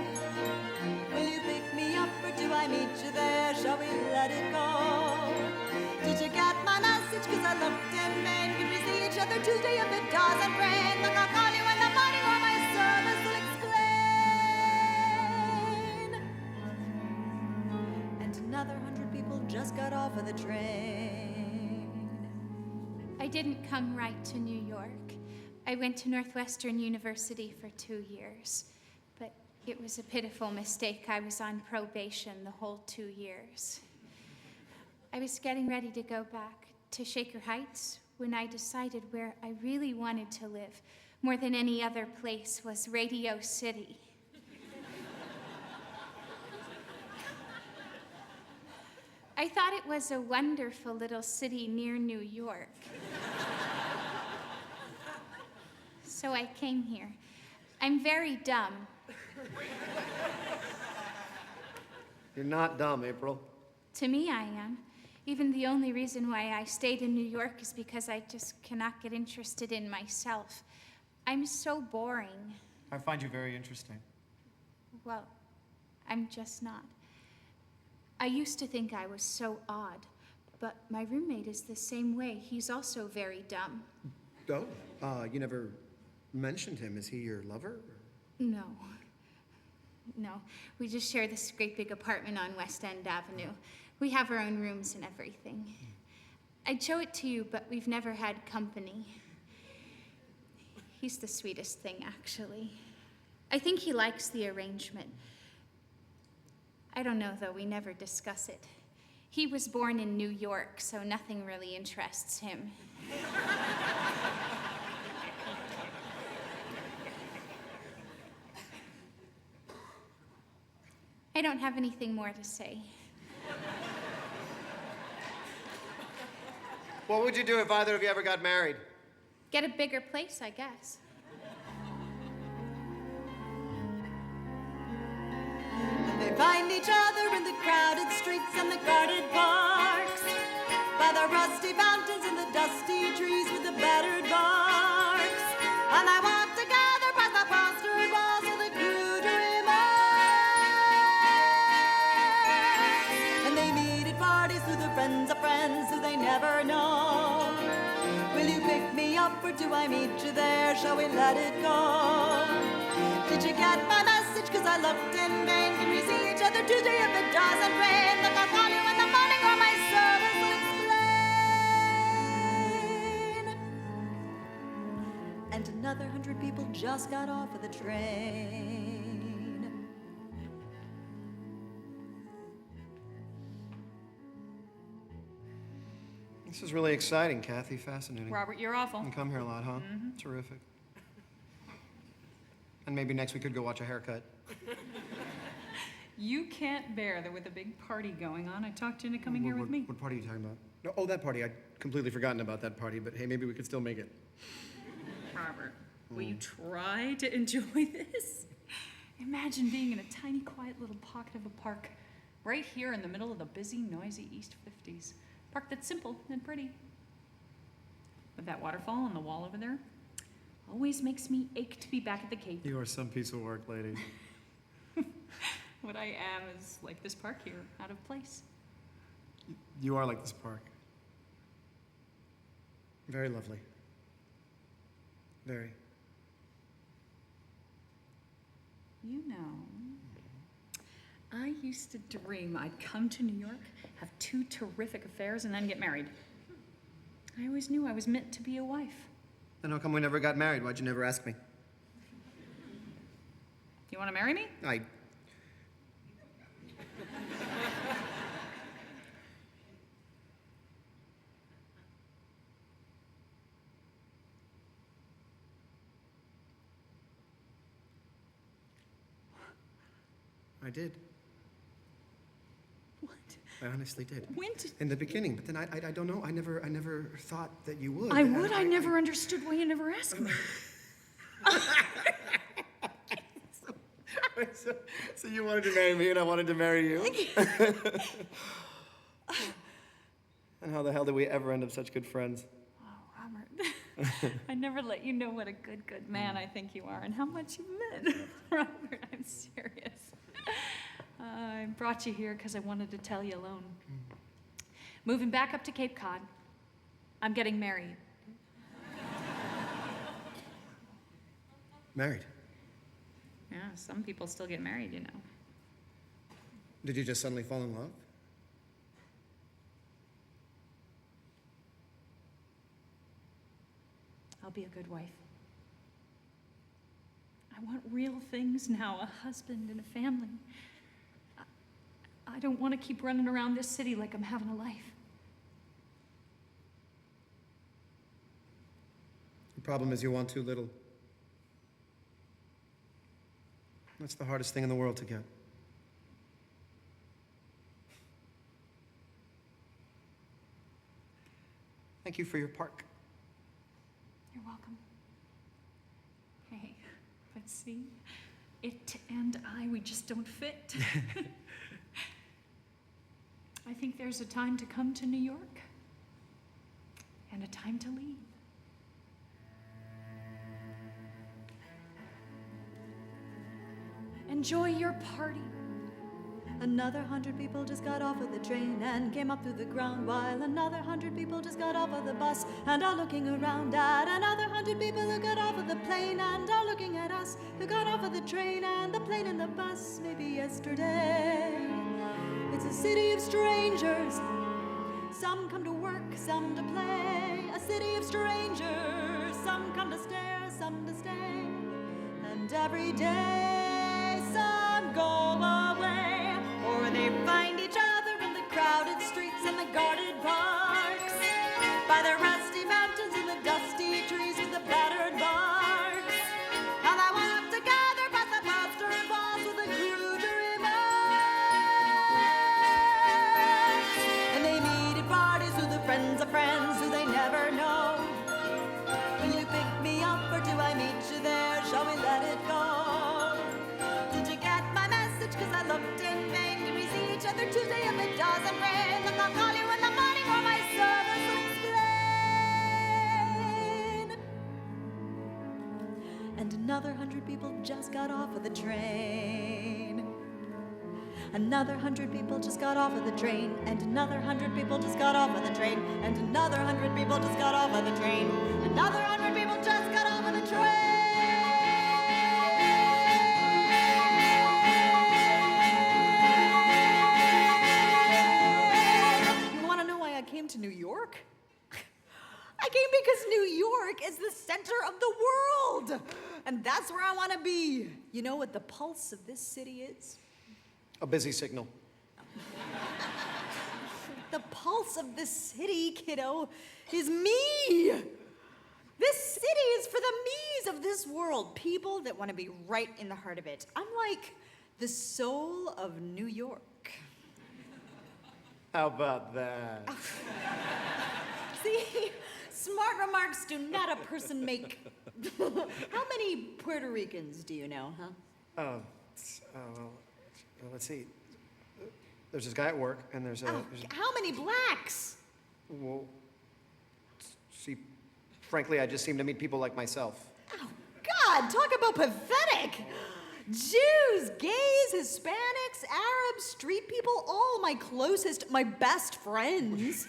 Will you pick me up or do I meet you there? Shall we let it go? Did you get my message? 'Cause I looked in vain. Can we see each other Tuesday if it doesn't rain? Look, I'll call you in the morning or my service will explain. And another 100 people just got off of the train. I didn't come right to New York. I went to Northwestern University for 2 years. But it was a pitiful mistake. I was on probation the whole 2 years. I was getting ready to go back to Shaker Heights when I decided where I really wanted to live, more than any other place, was Radio City. I thought it was a wonderful little city near New York. So I came here. I'm very dumb. You're not dumb, April. To me, I am. Even the only reason why I stayed in New York is because I just cannot get interested in myself. I'm so boring. I find you very interesting. Well, I'm just not. I used to think I was so odd, but my roommate is the same way. He's also very dumb. Oh, you never mentioned him. Is he your lover? No. No, we just share this great big apartment on West End Avenue. We have our own rooms and everything. I'd show it to you, but we've never had company. He's the sweetest thing, actually. I think he likes the arrangement. I don't know, though. We never discuss it. He was born in New York, so nothing really interests him. I don't have anything more to say. What would you do if either of you ever got married? Get a bigger place, I guess. They find each other in the crowded streets and the guarded parks, by the rusty fountains and the dusty trees with the battered barks. And they walk together past the plastered walls of the crude remarks. And they meet at parties through the friends of friends who they never know. Will you pick me up or do I meet you there? Shall we let it go? Did you get my message? 'Cause I looked in vain. Can we see each other Tuesday if it doesn't rain? Look, I'll call you in the morning or my service will explain. And another 100 people just got off of the train. This is really exciting, Kathy. Fascinating. Robert, you're awful. You come here a lot, huh? Terrific. And maybe next we could go watch a haircut. You can't bear that with a big party going on. I talked you into coming here with me. What party are you talking about? No, oh, that party. I'd completely forgotten about that party, but hey, maybe we could still make it. Robert, will you try to enjoy this? Imagine being in a tiny, quiet little pocket of a park right here in the middle of the busy, noisy East 50s. Park that's simple and pretty. With that waterfall on the wall over there, always makes me ache to be back at the Cape. You are some piece of work, lady. What I am is like this park here, out of place. You are like this park. Very lovely. Very. You know, I used to dream I'd come to New York, have 2 terrific affairs, and then get married. I always knew I was meant to be a wife. Then how come we never got married? Why'd you never ask me? You want to marry me? I did. What? I honestly did. When did... In the beginning, but then I don't know. I never thought that you would. I would. I never understood why you never asked me. So you wanted to marry me and I wanted to marry you? And how the hell did we ever end up such good friends? Oh, Robert. I never let you know what a good, good man I think you are and how much you meant. Robert, I'm serious. I brought you here because I wanted to tell you alone. Moving back up to Cape Cod, I'm getting married. Married? Yeah, some people still get married, you know. Did you just suddenly fall in love? I'll be a good wife. I want real things now, a husband and a family. I don't want to keep running around this city like I'm having a life. The problem is you want too little. That's the hardest thing in the world to get. Thank you for your park. You're welcome. Hey, but see, it and I, we just don't fit. I think there's a time to come to New York and a time to leave. Enjoy your party. Another 100 people just got off of the train and came up through the ground, while another 100 people just got off of the bus and are looking around at another 100 people who got off of the plane and are looking at us who got off of the train and the plane and the bus maybe yesterday. It's a city of strangers. Some come to work, some to play. A city of strangers. Some come to stare, some to stay. And every day some go away, or they find each other in the crowded streets and the guarded parks, by the rusty mountains and the dusty trees with the battered barks. And they walk together past the plastered walls with the crude remarks. And they meet at parties with the friends of friends who they and rain. Look, I'll call you in the morning or my servants will explain. And another 100 people just got off of the train. Another 100 people just got off of the train. And another 100 people just got off of the train. And another 100 people just got off of the train. Another 100 people just got off of the train. You want to know why I came to New York? I came because New York is the center of the world. And that's where I want to be. You know what the pulse of this city is? A busy signal. The pulse of this city, kiddo, is me. This city is for the me's of this world. People that want to be right in the heart of it. I'm like the soul of New York. How about that? See, smart remarks do not a person make. How many Puerto Ricans do you know, huh? Well, let's see. There's this guy at work, and there's a. How many blacks? Well, see, frankly, I just seem to meet people like myself. Oh, God, talk about pathetic. Jews, gays, Hispanics, Arabs, street people, all my closest, my best friends.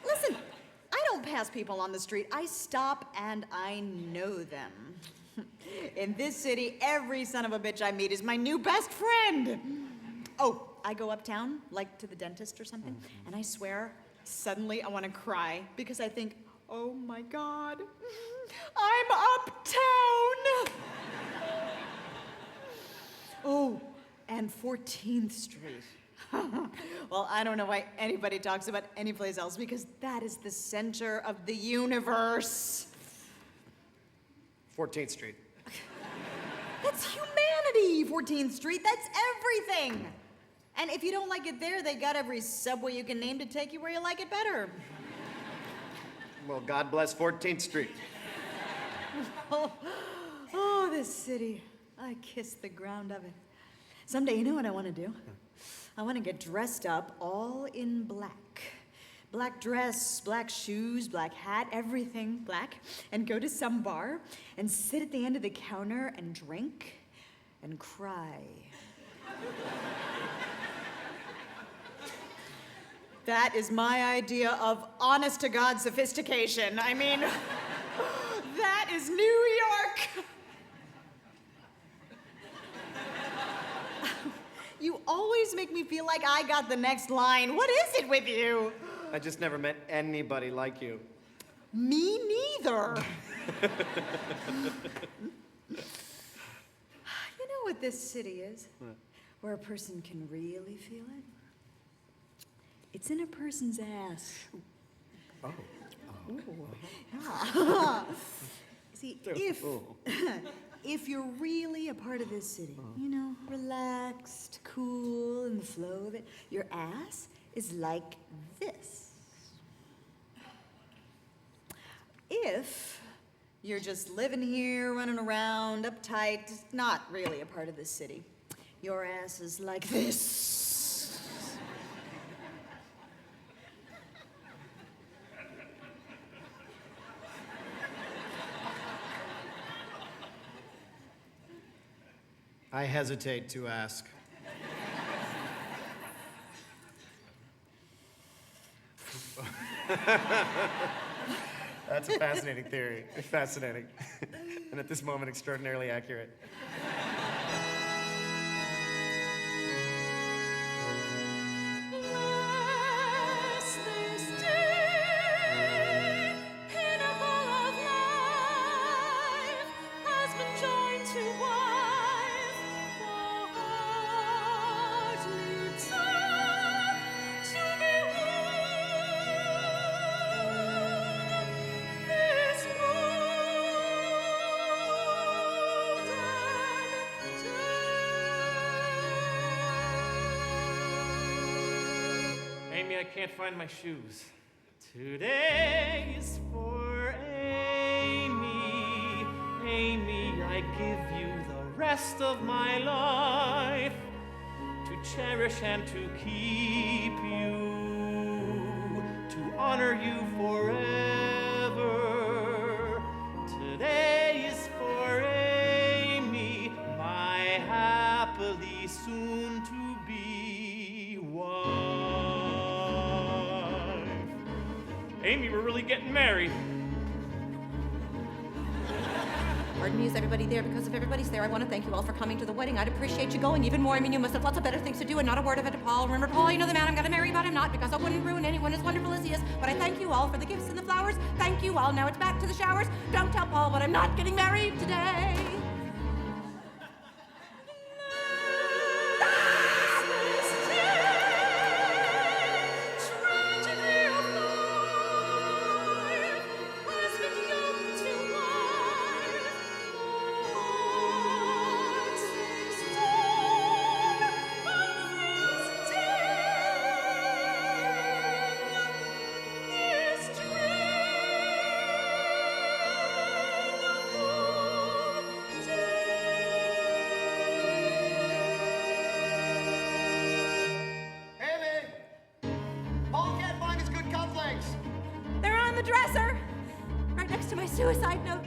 Listen, I don't pass people on the street. I stop and I know them. In this city, every son of a bitch I meet is my new best friend. Oh, I go uptown, like to the dentist or something, and I swear, suddenly I want to cry because I think, oh my God, I'm uptown. Oh, and 14th Street. Well, I don't know why anybody talks about any place else because that is the center of the universe. 14th Street. That's humanity, 14th Street. That's everything. And if you don't like it there, they got every subway you can name to take you where you like it better. Well, God bless 14th Street. Oh, this city. I kiss the ground of it. Someday, you know what I want to do? I want to get dressed up all in black. Black dress, black shoes, black hat, everything black. And go to some bar and sit at the end of the counter and drink and cry. That is my idea of honest-to-God sophistication. I mean, that is New York. You always make me feel like I got the next line. What is it with you? I just never met anybody like you. Me neither. You know what this city is? What? Where a person can really feel it? It's in a person's ass. Oh. Yeah. See, if you're really a part of this city, you know, relaxed, cool, in the flow of it, your ass is like this. If you're just living here, running around, uptight, just not really a part of this city, your ass is like this. I hesitate to ask. That's a fascinating theory. Fascinating. And at this moment, extraordinarily accurate. Bless this day, pinnacle of life, has been joined to wife. The heart leaps up to behold this Amy, I can't find my shoes. Today is for Amy. Amy, I give you the rest of my life. cherish and to keep you, to honor you forever. Today is for Amy, my happily soon to be wife. Amy, we're really getting married. Pardon me, is everybody there? Because if everybody's there, I want to thank you all for coming to the wedding. I'd appreciate you going even more. I mean, you must have lots of better things to do, and not a word of it to Paul. Remember, Paul, you know the man I'm going to marry, but I'm not, because I wouldn't ruin anyone as wonderful as he is. But I thank you all for the gifts and the flowers. Thank you all. Now it's back to the showers. Don't tell Paul, but I'm not getting married today. Amy! Paul can't find his good cufflinks. They're on the dresser, right next to my suicide note.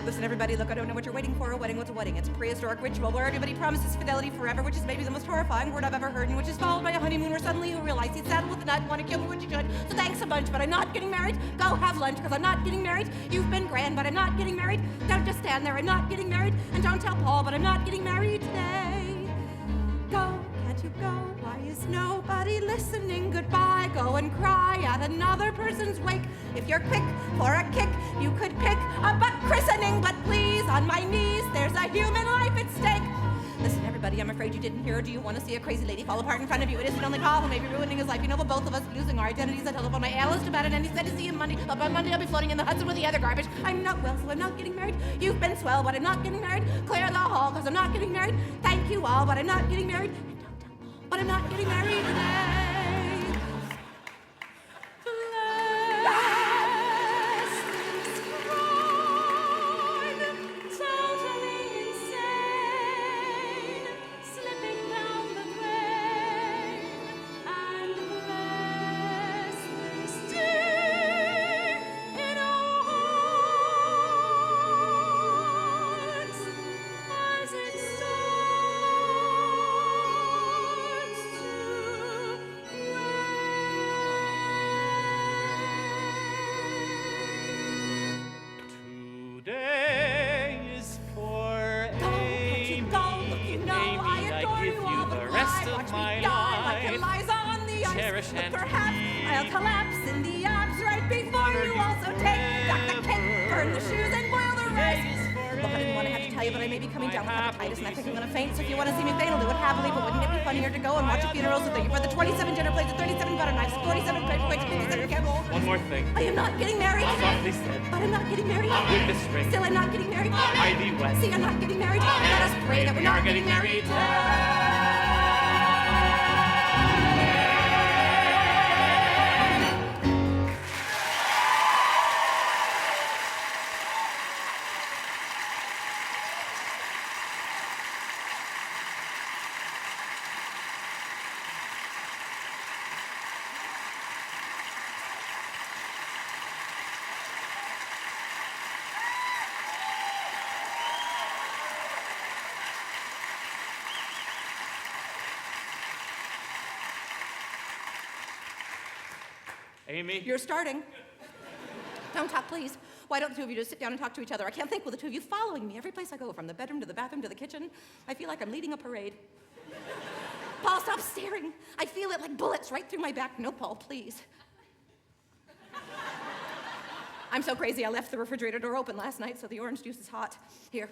Listen, everybody, look, I don't know what you're waiting for. A wedding, what's a wedding? It's a prehistoric ritual where everybody promises fidelity forever, which is maybe the most horrifying word I've ever heard, and which is followed by a honeymoon where suddenly you realize he's saddled with a nut and want to kill me when you should. So thanks a bunch, but I'm not getting married. Go have lunch, because I'm not getting married. You've been grand, but I'm not getting married. Don't just stand there, I'm not getting married. And don't tell Paul, but I'm not getting married today. Go, can't you go? Why is nobody listening? Goodbye, go and cry at another person's wake. If you're quick for a kick, you could pick a butt christening, but please, on my knees, there's a human life at stake. Listen, everybody, I'm afraid you didn't hear. Do you want to see a crazy lady fall apart in front of you? It isn't only Paul who may be ruining his life. You know, but both of us losing our identities. I telephoned my analyst about it, and he said to see him Monday. But by Monday, I'll be floating in the Hudson with the other garbage. I'm not well, so I'm not getting married. You've been swell, but I'm not getting married. Clear the hall, because I'm not getting married. Thank you all, but I'm not getting married. And don't tell Paul, but I'm not getting married today. Today is for Amy. You know I Amy, adore I give you you all, the but rest why? of Watch my me die like life. Eliza on the ice. Cherish But and perhaps keep I'll collapse in the arms right before you. Also take back the cake, burn the shoes, and boil the rice. Look, I didn't want to have to tell you, but I may be coming down with hepatitis, and I think I'm going to faint. So if you want to see me faint, I'll do it happily. But wouldn't it be funnier to go and watch a funeral? So thank you for the 27 dinner plates, the 37 butter knives, 47 paperweights, 57 candles. One more thing. I am not getting married. Softly said. But I'm not getting married. With this ring. Still, I'm not getting married. Ivy West. See, I'm not getting married. Let us pray that we're not getting married. Amy? You're starting. Don't talk, please. Why don't the two of you just sit down and talk to each other? I can't think with the two of you following me every place I go, from the bedroom to the bathroom to the kitchen. I feel like I'm leading a parade. Paul, stop staring. I feel it like bullets right through my back. No, Paul, please. I'm so crazy I left the refrigerator door open last night, so the orange juice is hot. Here.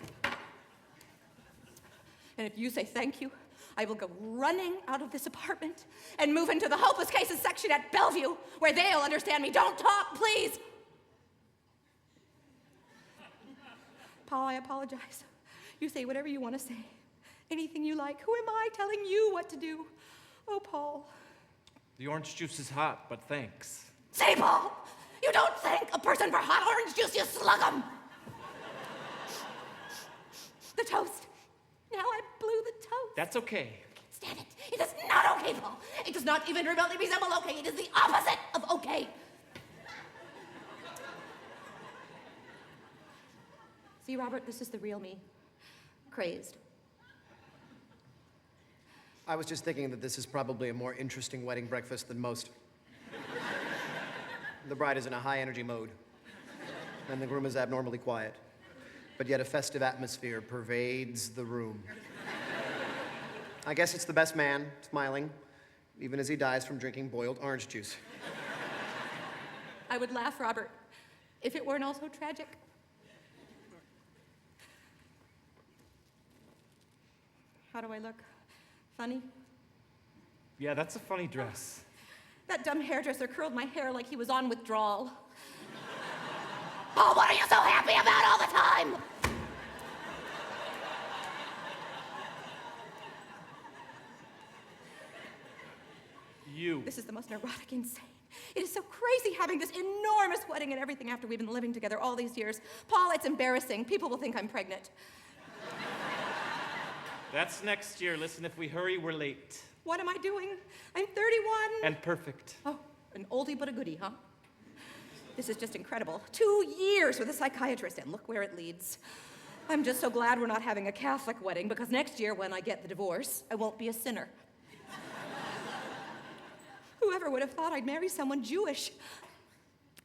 And if you say thank you, I will go running out of this apartment and move into the hopeless cases section at Bellevue, where they'll understand me. Don't talk, please. Paul, I apologize. You say whatever you want to say. Anything you like. Who am I telling you what to do? Oh, Paul. The orange juice is hot, but thanks. Say, Paul, you don't thank a person for hot orange juice, you slug 'em. The toast. Now I blew the toast. toast. That's okay. Stand it. It is not okay, Paul. It does not even remotely resemble okay. It is the opposite of okay. See, Robert, this is the real me. Crazed. I was just thinking that this is probably a more interesting wedding breakfast than most. The bride is in a high-energy mode, and the groom is abnormally quiet. But yet a festive atmosphere pervades the room. I guess it's the best man, smiling, even as he dies from drinking boiled orange juice. I would laugh, Robert, if it weren't all so tragic. How do I look? Funny? Yeah, that's a funny dress. That dumb hairdresser curled my hair like he was on withdrawal. Paul, what are you so happy about all the time? You. This is the most neurotic, insane. It is so crazy having this enormous wedding and everything after we've been living together all these years. Paul, it's embarrassing. People will think I'm pregnant. That's next year. Listen, if we hurry, we're late. What am I doing? I'm 31. And perfect. Oh, an oldie but a goodie, huh? This is just incredible. 2 years with a psychiatrist, and look where it leads. I'm just so glad we're not having a Catholic wedding, because next year, when I get the divorce, I won't be a sinner. Whoever would have thought I'd marry someone Jewish?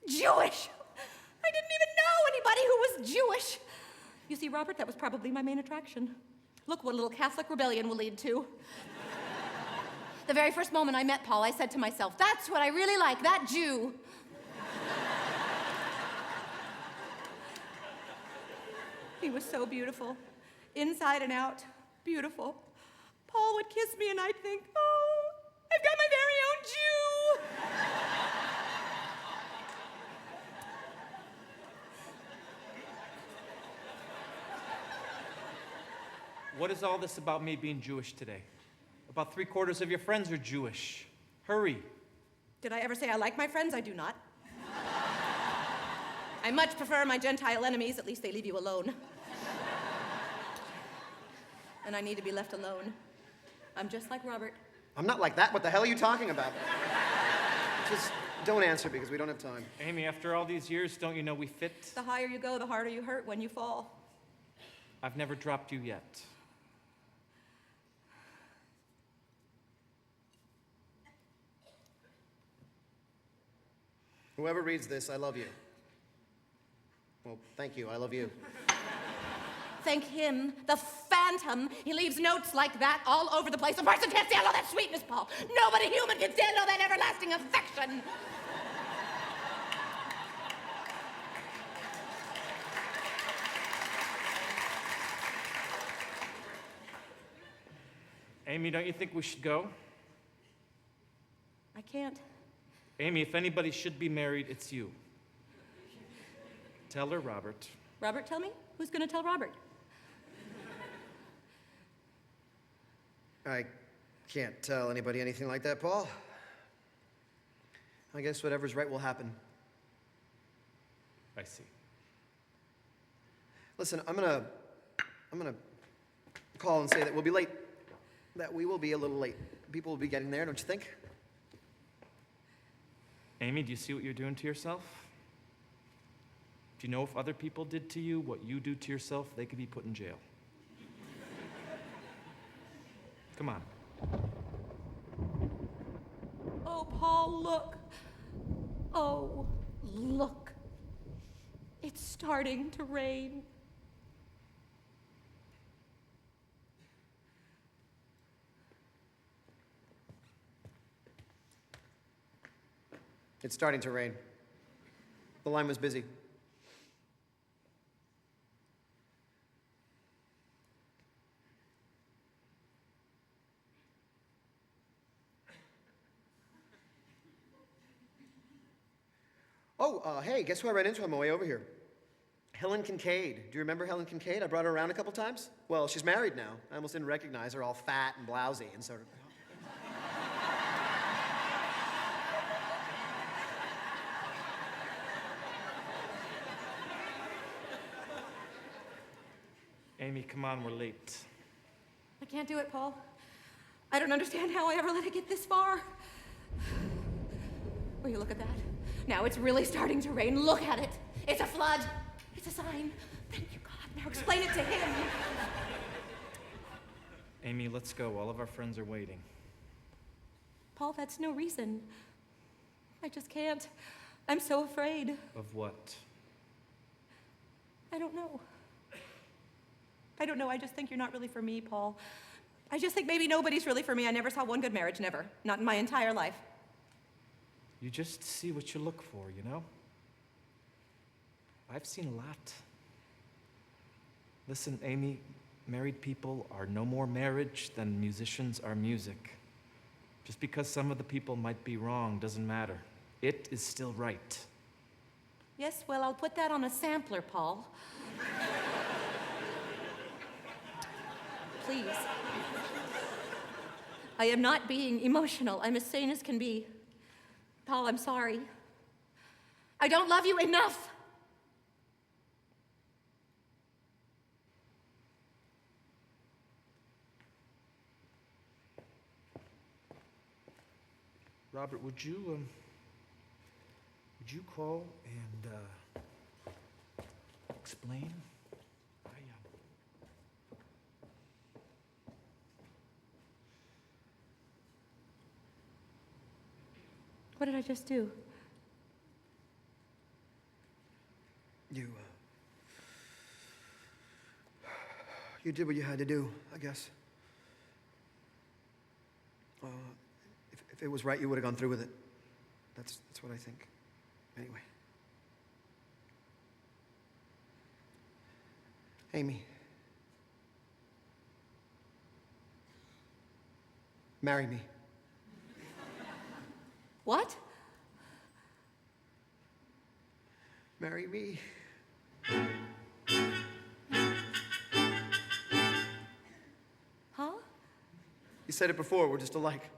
Jewish! I didn't even know anybody who was Jewish. You see, Robert, that was probably my main attraction. Look what a little Catholic rebellion will lead to. The very first moment I met Paul, I said to myself, that's what I really like, that Jew. He was so beautiful, inside and out, beautiful. Paul would kiss me and I'd think, oh, I've got my very own Jew. What is all this about me being Jewish today? About 3/4 of your friends are Jewish. Hurry. Did I ever say I like my friends? I do not. I much prefer my Gentile enemies. At least they leave you alone. And I need to be left alone. I'm just like Robert. I'm not like that. What the hell are you talking about? Just don't answer because we don't have time. Amy, after all these years, don't you know we fit? The higher you go, the harder you hurt when you fall. I've never dropped you yet. Whoever reads this, I love you. Well, thank you. I love you. Thank him, the phantom. He leaves notes like that all over the place. A person can't stand all that sweetness, Paul. Nobody human can stand all that everlasting affection. Amy, don't you think we should go? I can't. Amy, if anybody should be married, it's you. Tell her, Robert. Robert, tell me? Who's going to tell Robert? I can't tell anybody anything like that, Paul. I guess whatever's right will happen. I see. Listen, I'm gonna call and say that we'll be late. That we will be a little late. People will be getting there, don't you think? Amy, do you see what you're doing to yourself? Do you know if other people did to you what you do to yourself, they could be put in jail? Come on. Oh, Paul, look. Oh, look. It's starting to rain. It's starting to rain. The line was busy. Oh, hey, guess who I ran into on my way over here? Helen Kincaid. Do you remember Helen Kincaid? I brought her around a couple times. Well, she's married now. I almost didn't recognize her, all fat and blousy and sort of. Amy, come on, we're late. I can't do it, Paul. I don't understand how I ever let it get this far. Will you look at that? Now it's really starting to rain. Look at it. It's a flood. It's a sign. Thank you, God. Now explain it to him. Amy, let's go. All of our friends are waiting. Paul, that's no reason. I just can't. I'm so afraid. Of what? I don't know. I don't know. I just think you're not really for me, Paul. I just think maybe nobody's really for me. I never saw one good marriage, never. Not in my entire life. You just see what you look for, you know? I've seen a lot. Listen, Amy, married people are no more marriage than musicians are music. Just because some of the people might be wrong doesn't matter. It is still right. Yes, well, I'll put that on a sampler, Paul. Please. I am not being emotional. I'm as sane as can be. Paul, I'm sorry. I don't love you enough. Robert, would you call and explain? What did I just do? You did what you had to do, I guess. If it was right, you would have gone through with it. That's what I think. Anyway. Amy. Marry me. What? Marry me. Huh? You said it before, we're just alike.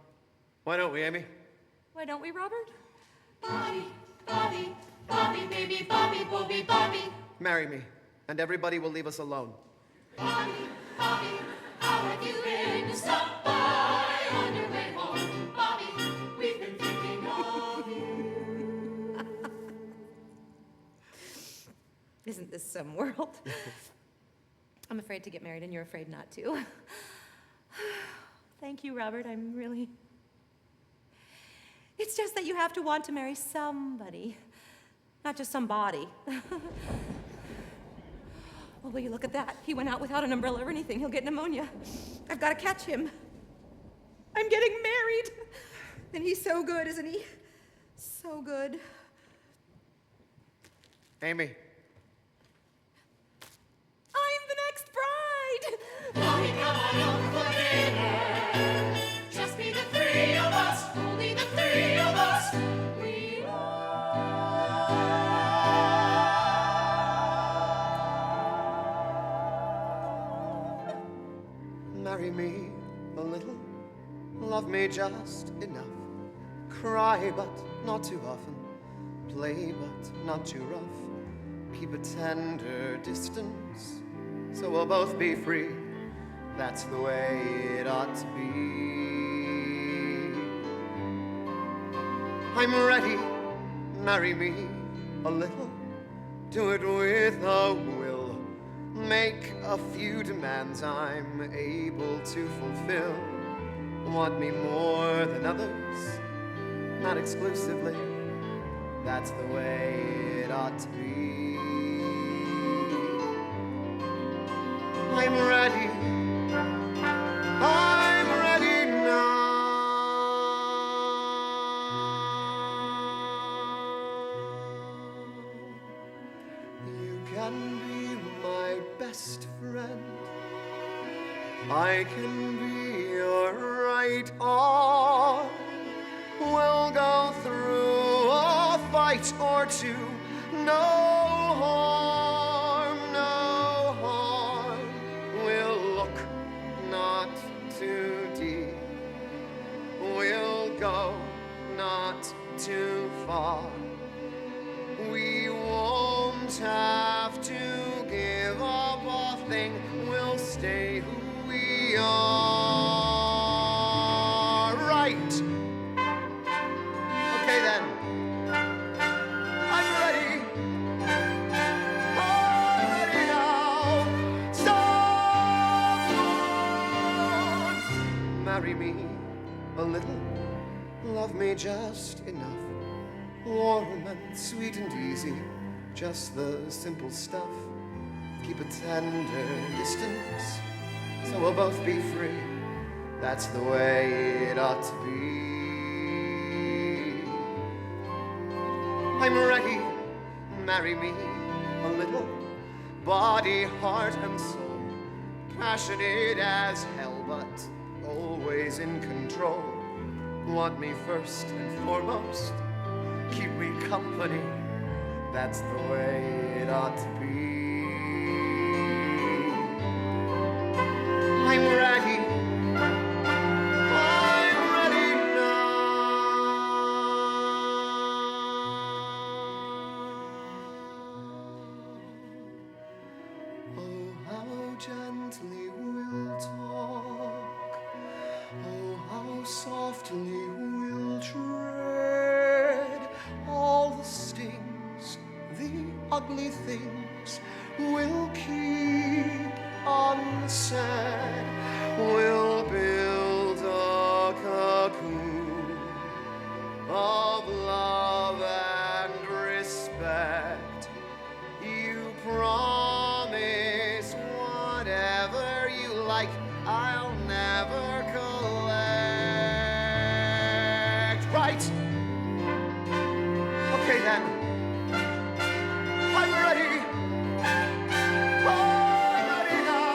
Why don't we, Amy? Why don't we, Robert? Bobby, Bobby, Bobby, baby, Bobby, Bobby, Bobby. Marry me, and everybody will leave us alone. Bobby, Bobby, how have you been? Stop by on your way home. Bobby, we've been thinking of you. Isn't this some world? I'm afraid to get married, and you're afraid not to. Thank you, Robert. I'm really... It's just that you have to want to marry somebody, not just somebody. Well, will you look at that? He went out without an umbrella or anything. He'll get pneumonia. I've got to catch him. I'm getting married. And he's so good, isn't he? So good. Amy. I'm the next bride. Bobby, come on over for dinner. Just be the three of us, only the three of us. We Marry me a little, love me just enough. Cry, but not too often. Play, but not too rough. Keep a tender distance, so we'll both be free. That's the way it ought to be. I'm ready, marry me a little. Do it with a will. Make a few demands I'm able to fulfill. Want me more than others, not exclusively. That's the way it ought to be. I'm ready. I'm ready now. You can be my best friend. I can be your right arm. We'll go through a fight or two. No harm, no harm. We'll look not too deep. We'll go not too far. We won't have to give up a thing. We'll stay who we you're right. Okay then. I'm ready. I'm ready now. Someone marry me a little. Love me just enough. Warm and sweet and easy. Just the simple stuff. Keep a tender distance, so we'll both be free. That's the way it ought to be. I'm ready, marry me a little. Body, heart, and soul. Passionate as hell, but always in control. Want me first and foremost. Keep me company. That's the way it ought to be. I'm ready. I'm ready now. Oh, how gently we'll talk. Oh, how softly we'll tread. All the stings, the ugly things we'll keep unsaid. We'll build a cocoon of love and respect. You promise whatever you like, I'll never collect. Right? Okay then. I'm ready. I'm ready now.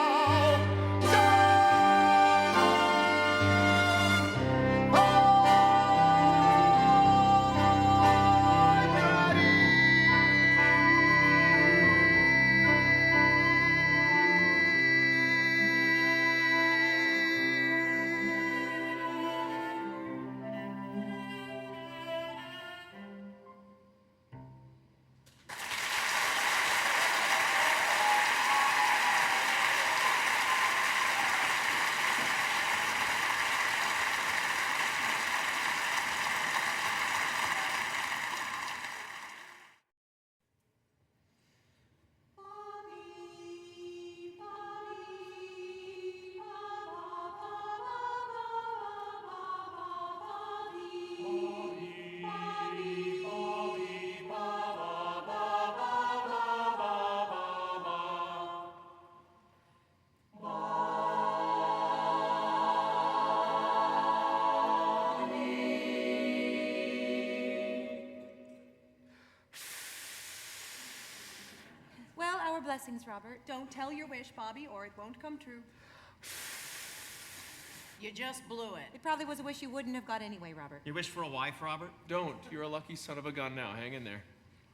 I'm ready. Well, our blessings, Robert. Don't tell your wish, Bobby, or it won't come true. You just blew it. It probably was a wish you wouldn't have got anyway, Robert. You wish for a wife, Robert? Don't. You're a lucky son of a gun now. Hang in there.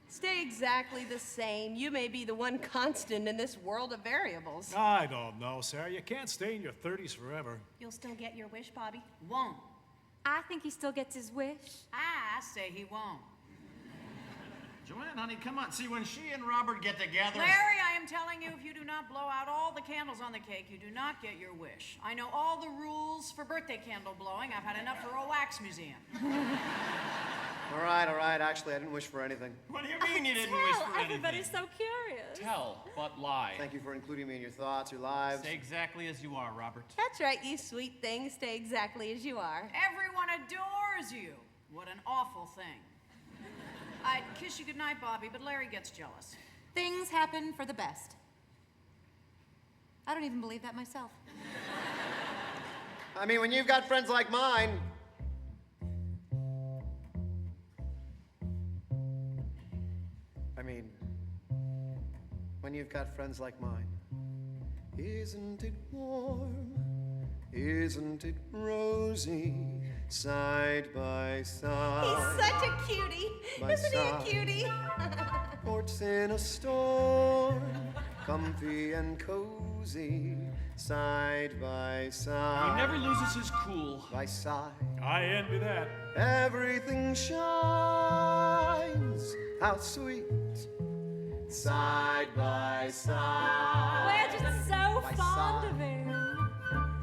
Stay exactly the same. You may be the one constant in this world of variables. I don't know, Sarah. You can't stay in your 30s forever. You'll still get your wish, Bobby. Won't. I think he still gets his wish. I say he won't. Joanne, honey, come on. See, when she and Robert get together... Larry, I am telling you, if you do not blow out all the candles on the cake, you do not get your wish. I know all the rules for birthday candle blowing. I've had enough for a wax museum. All right. Actually, I didn't wish for anything. What do you mean you didn't wish for anything? Everybody's so curious. Tell, but lie. Thank you for including me in your thoughts, your lives. Stay exactly as you are, Robert. That's right, you sweet thing. Stay exactly as you are. Everyone adores you. What an awful thing. I'd kiss you goodnight, Bobby, but Larry gets jealous. Things happen for the best. I don't even believe that myself. I mean, when you've got friends like mine. When you've got friends like mine. Isn't it warm? Isn't it rosy? Side by side. He's such a cutie. By Isn't he a side. cutie? Ports in a storm, comfy and cozy, side by side. He never loses his cool. By side. I envy that. Everything shines. How sweet. Side by side. We're just so By fond side. of him.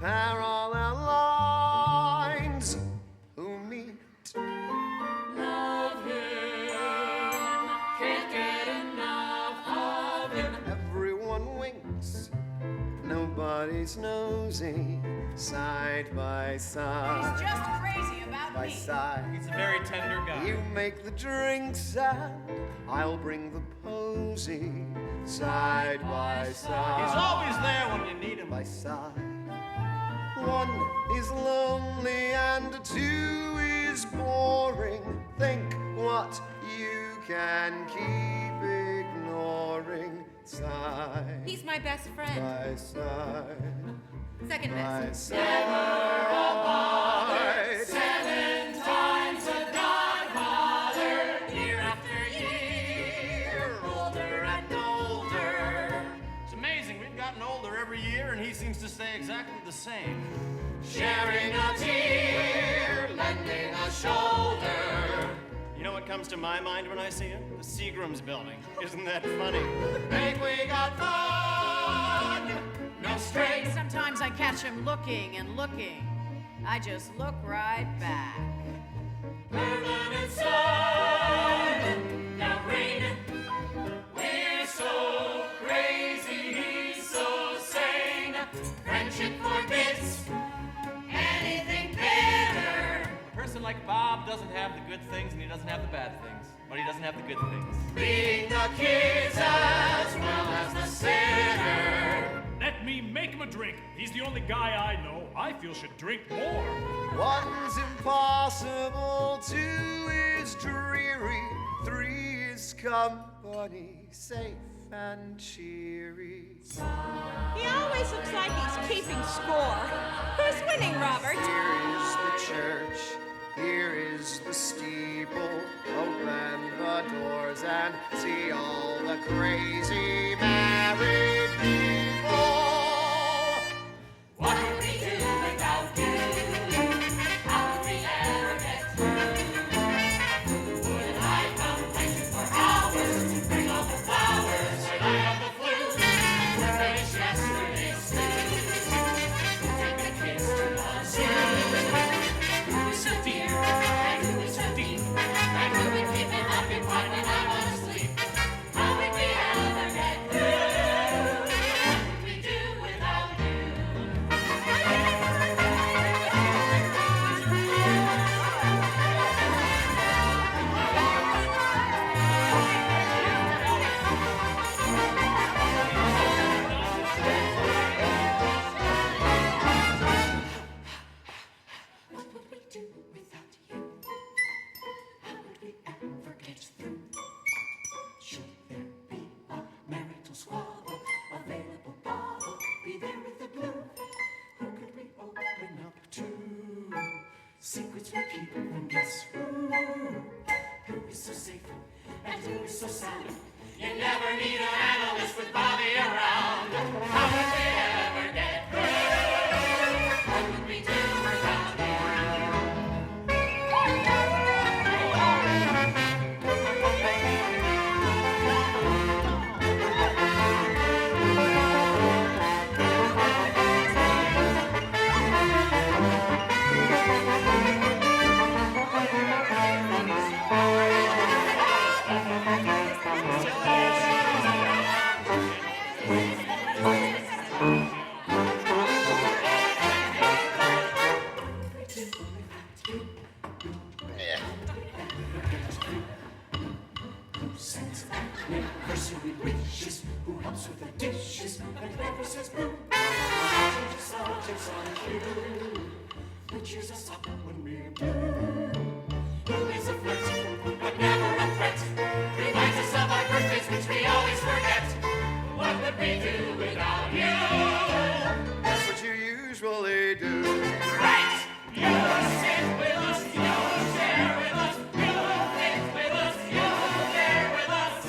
parallel lines who meet. Love him, can't get enough of him. Everyone winks, nobody's nosy, side by side. He's just crazy about By me. side. He's a very tender guy. You make the drinks and I'll bring the posy, side by side. He's always there when you need him. By side. One is lonely and two is boring. Think what you can keep ignoring. Side He's my best friend. by side. Second By best. side. 7 times a godfather, year after year, older and older. It's amazing, we've gotten older every year, and he seems to stay exactly the same. Sharing a tear, lending a shoulder. You know what comes to my mind when I see him? The Seagram's building. Isn't that funny? Think we got fun, no strings. Sometimes I catch him looking and looking. I just look right back. Permanent sun, now rain. We're so crazy, he's so sane. Friendship forbids anything bitter. A person like Bob doesn't have the good things and he doesn't have the bad things, but he doesn't have the good things. Being the kids as well as the sinner. Let me make him a drink. He's the only guy I know I feel should drink more. One's impossible, 2 is dreary, 3 is company, safe and cheery. He always looks like he's keeping score. Who's winning, Robert? Here is the church, here is the steeple. Open the doors and see all the crazy married people. What would we do without you? How would we ever get through? Would I come waiting for hours to bring all the flowers when I have the flu? Finish yesterday's stew. Take the kids to the zoo. Who is so dear and who is so deep? And who would keep him up in bed when I want to sleep? How would we ever get through? What would we do without you? What would we do without you? How would we ever get through? Should there be a marital squabble, available bottle, be there with the glue? Who could we open up to? Secrets we keep from guess who? Who is so safe and who is so sound? You never need an analyst with Bobby around. How would we ever get through? What would we do without you? Sense and cursory wishes. Who helps with the dishes and never says boo? Changes subjects on cue. Who cheers us up when we're blue? Who is a flirt, but never a threat? Reminds us of our birthdays, which we always forget. What would we do without you? That's what you usually do. Right! You sit with us, you share with us, you think with us, you dare with us.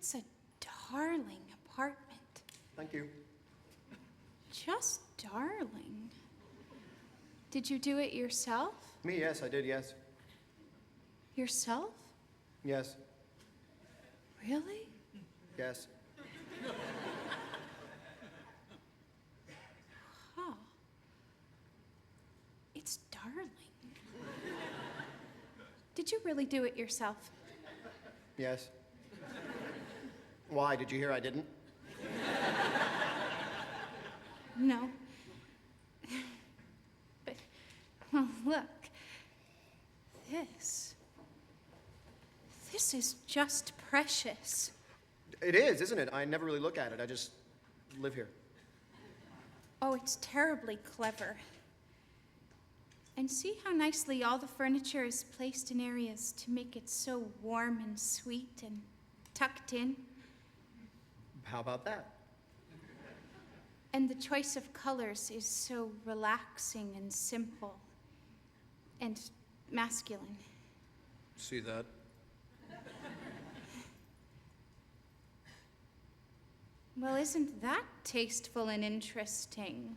It's a darling apartment. Thank you. Just darling. Did you do it yourself? Me, yes, I did, yes. Yourself? Yes, Really? yes. Huh. It's darling. Did you really do it yourself? Yes. Why? Did you hear I didn't? No. But, well, look. This is just precious. It is, isn't it? I never really look at it. I just live here. Oh, it's terribly clever. And see how nicely all the furniture is placed in areas to make it so warm and sweet and tucked in. How about that? And the choice of colors is so relaxing and simple and masculine. See that? Well, isn't that tasteful and interesting?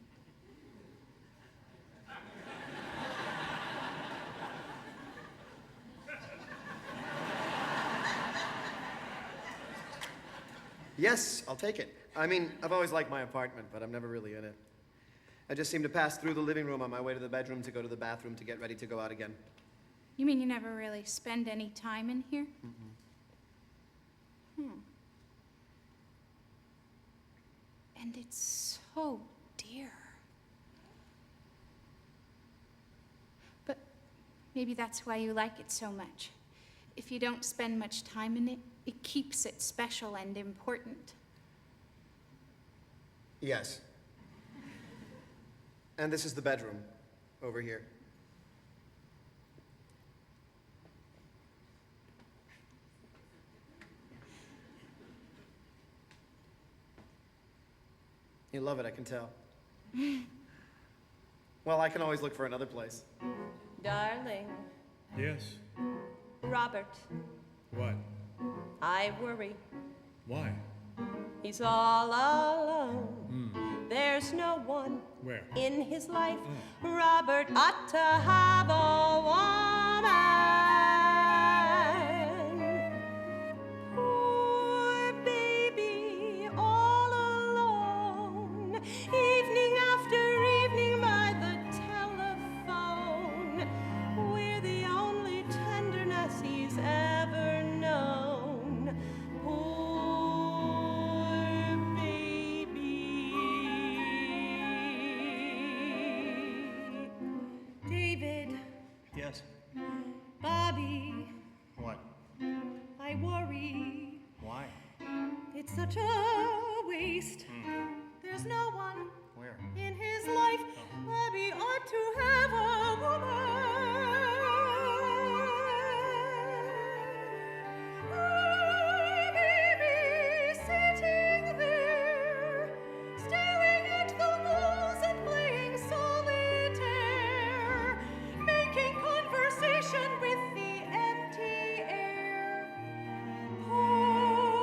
Yes, I'll take it. I mean, I've always liked my apartment, but I'm never really in it. I just seem to pass through the living room on my way to the bedroom to go to the bathroom to get ready to go out again. You mean you never really spend any time in here? And it's so dear. But maybe that's why you like it so much. If you don't spend much time in it, it keeps it special and important. Yes. And this is the bedroom over here. You love it, I can tell. Well, I can always look for another place. Darling, Yes. Robert, What? I worry. Why? He's all alone. There's no one Where? in his life. Robert ought to have a woman. Poor baby, all alone. Evening after evening by the telephone. We're the only tenderness he's ever known. Poor baby. David, Yes. Bobby, What? I worry. Why? It's such a waste. There's no one Where? in his life. Bobby ought to have a woman. Poor baby sitting there, staring at the walls and playing solitaire, making conversation with the empty air.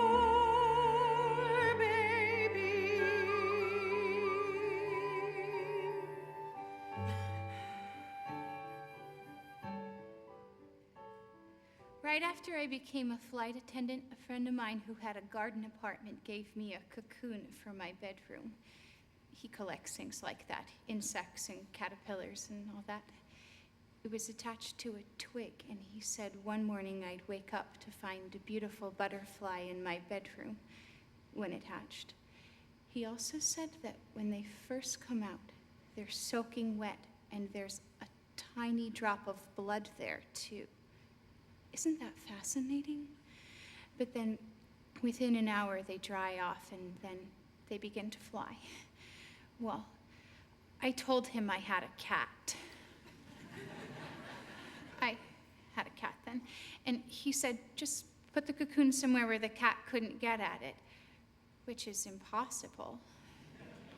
Poor baby. Right after I became a flight attendant, a friend of mine who had a garden apartment gave me a cocoon for my bedroom. He collects things like that, insects and caterpillars and all that. It was attached to a twig, and he said one morning I'd wake up to find a beautiful butterfly in my bedroom when it hatched. He also said that when they first come out, they're soaking wet, and there's a tiny drop of blood there, too. Isn't that fascinating? But then within an hour, they dry off, and then they begin to fly. Well, I told him I had a cat. I had a cat then. And he said, just put the cocoon somewhere where the cat couldn't get at it, which is impossible.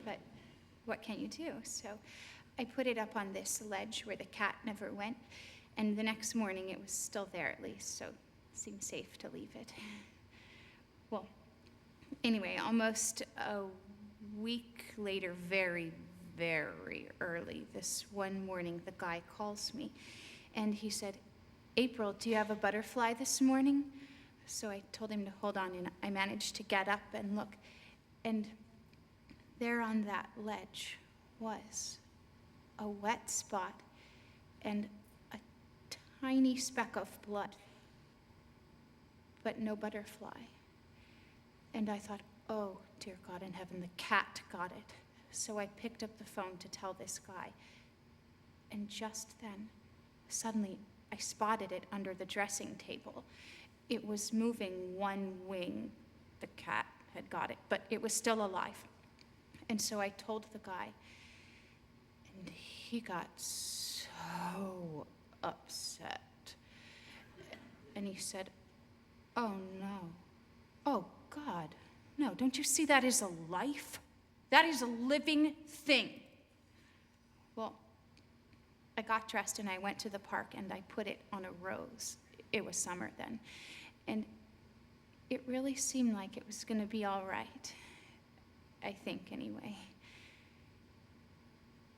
But what can you do? So I put it up on this ledge where the cat never went, and the next morning it was still there at least, so it seemed safe to leave it. Well, Anyway, almost a week later, very, very early, this one morning, the guy calls me and he said, April, do you have a butterfly this morning? So I told him to hold on, and I managed to get up and look. And there on that ledge was a wet spot and a tiny speck of blood, but no butterfly. And I thought, oh, dear God in heaven, the cat got it. So I picked up the phone to tell this guy. And just then, suddenly, I spotted it under the dressing table. It was moving one wing. The cat had got it, but it was still alive. And so I told the guy, and he got so upset. And he said, oh no, oh God, no, don't you see that is a life? That is a living thing. Well, I got dressed and I went to the park and I put it on a rose. It was summer then. And it really seemed like it was going to be all right. I think, anyway.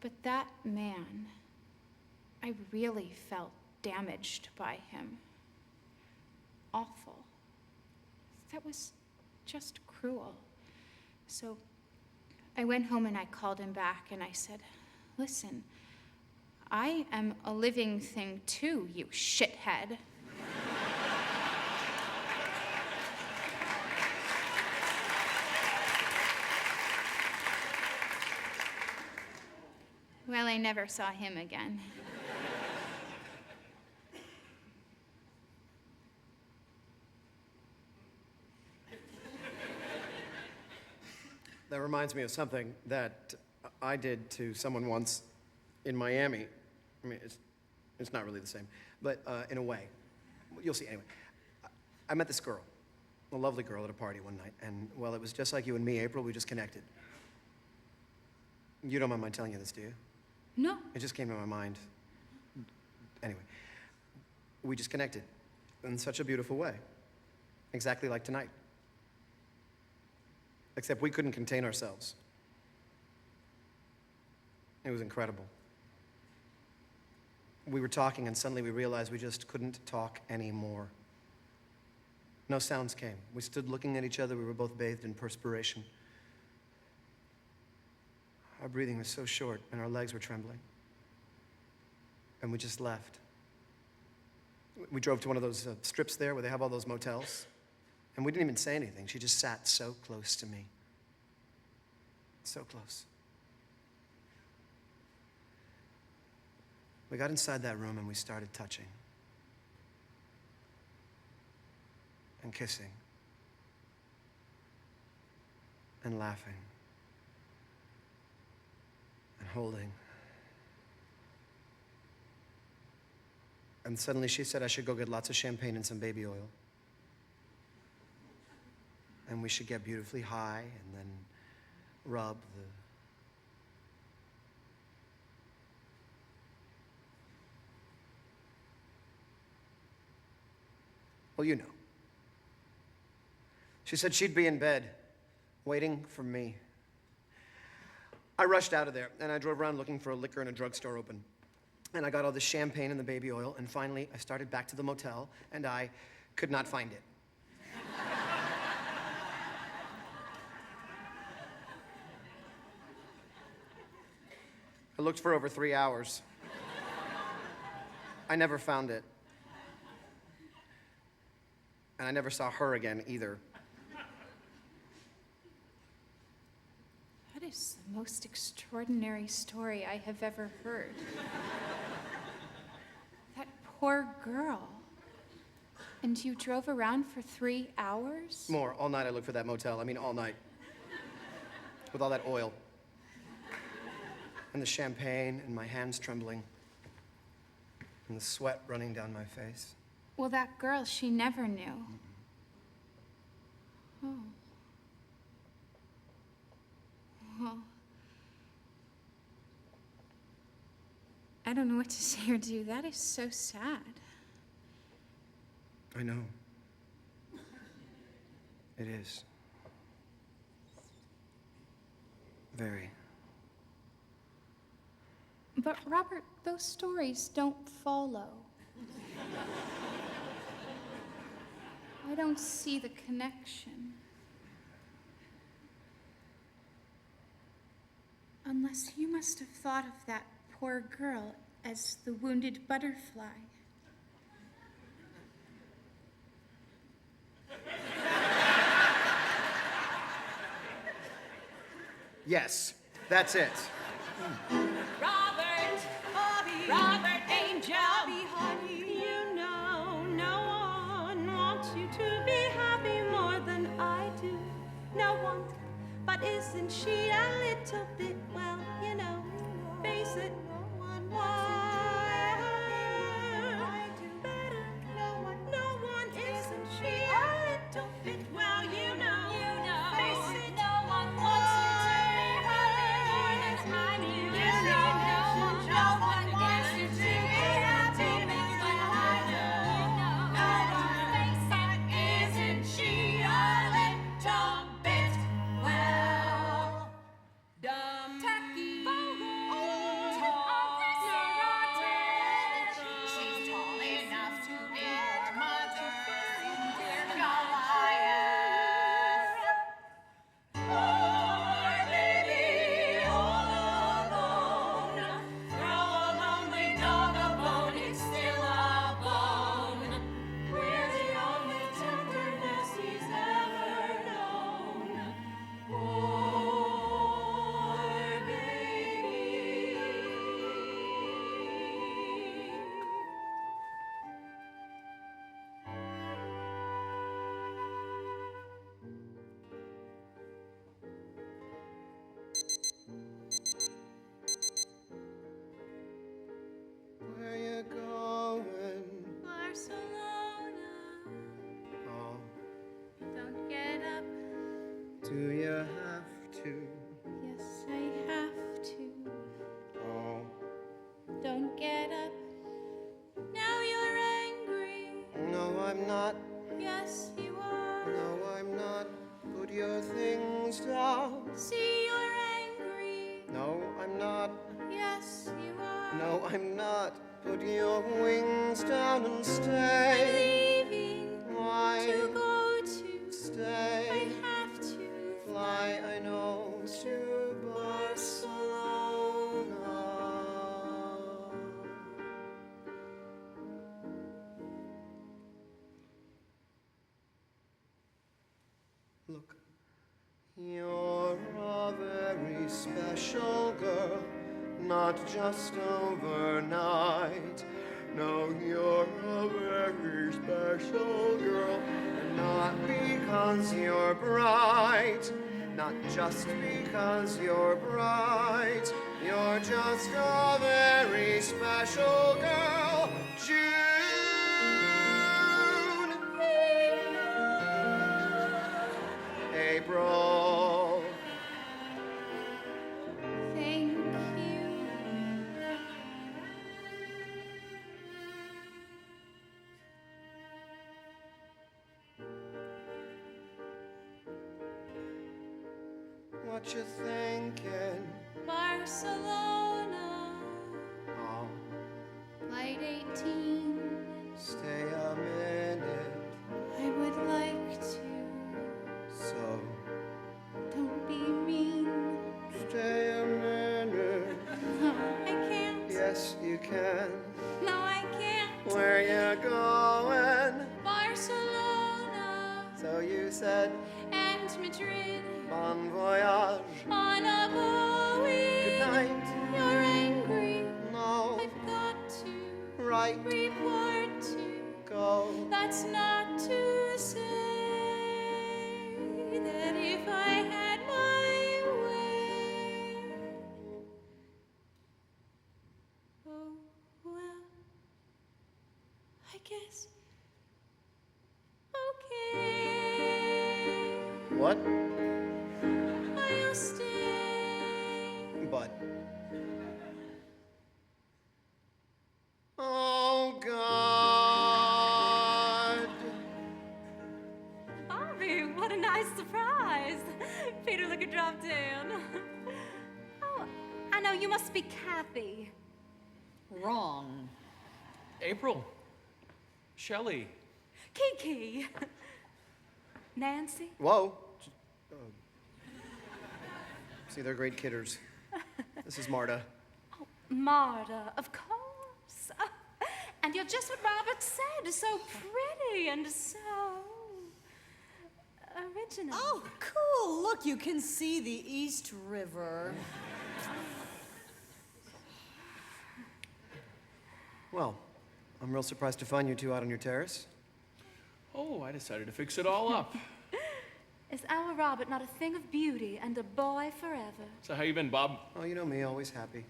But that man, I really felt damaged by him. Awful. That was just cruel. So I went home and I called him back and I said, listen, I am a living thing too, you shithead. Well, I never saw him again. That reminds me of something that I did to someone once in Miami. I mean, it's not really the same, but in a way. You'll see anyway. I met this girl, a lovely girl at a party one night, and well, it was just like you and me, April, we just connected. You don't mind my telling you this, do you? No. It just came to my mind. Anyway, we just connected in such a beautiful way. Exactly like tonight. Except we couldn't contain ourselves. It was incredible. We were talking and suddenly we realized we just couldn't talk anymore. No sounds came. We stood looking at each other. We were both bathed in perspiration. Our breathing was so short and our legs were trembling. And we just left. We drove to one of those strips there where they have all those motels. And we didn't even say anything. She just sat so close to me. So close. We got inside that room and we started touching. And kissing. And laughing. And holding. And suddenly she said I should go get lots of champagne and some baby oil. And we should get beautifully high and then rub the... Well, you know. She said she'd be in bed, waiting for me. I rushed out of there, and I drove around looking for a liquor and a drugstore open. And I got all the champagne and the baby oil, and finally I started back to the motel, and I could not find it. I looked for over 3 hours. I never found it. And I never saw her again either. That is the most extraordinary story I have ever heard. That poor girl. And you drove around for 3 hours? More. All night I looked for that motel. I mean, all night. With all that oil. And the champagne, and my hands trembling. And the sweat running down my face. Well, that girl, she never knew. Oh. Well, I don't know what to say or do. That is so sad. I know. It is. Very. But Robert, those stories don't follow. I don't see the connection. Unless you must have thought of that poor girl as the wounded butterfly. Yes, that's it. Robert, Bobby, Robert Angel, Bobby, honey. You know no one wants you to be happy more than I do. No one, but isn't she a little bit, well, you know, face it. Why? Better. No one, isn't she a little bit, well, you know, face it. No one wants you to be happy more than I do. No one wants you to be happy more than I do. No one, face it, isn't she a little bit, well, Dumb. tacky, she's tall enough to be your mother, dear Goliath. Poor baby, all alone. Throw a lonely dog a bone, it's still a bone. We're the only tenderness he's ever known. Poor baby. Where you going? Barcelona, Oh, don't get up. do you have to? Yes, I have to. Oh, Don't get up. Now you're angry. no, I'm not. Yes, you are. No, I'm not. Put your things down. See, you're angry. No, I'm not. Yes, you are. No, I'm not. Put your wings down and I'm stay. leaving Why? to go to. Stay. I have to Fly, I know, to Barcelona. Look, you're a very special girl, not just overnight. No, you're a very special girl, and not because you're bright, not just because you're bright. You're just a very special girl, June. April. thank you. What you thinking? Barcelona, Oh, flight 18. stay a minute. I would like to. So, Don't be mean. stay a minute. No, I can't. Yes, you can. No, I can't. Where you going? Barcelona So you said, and Madrid bon voyage. on a Boeing. Good night. You're angry. No, I've got to right, report to. go. That's not to say that if I had my way. Oh, well, I guess. Okay. What? I'll stay. But. Oh, God. Bobby, what a nice surprise. Peter, look at dropped in. no, you must be Kathy. Wrong. April. Shelley. Kiki. Nancy. Whoa. See, they're great kidders. This is Marta. Marta, of course. And you're just what Robert said, so pretty and so original. Oh, cool. Look, you can see the East River. Well, I'm real surprised to find you two out on your terrace. Oh, I decided to fix it all up. Is our Robert not a thing of beauty and a boy forever? So how you been, Bob? Oh, you know me, always happy.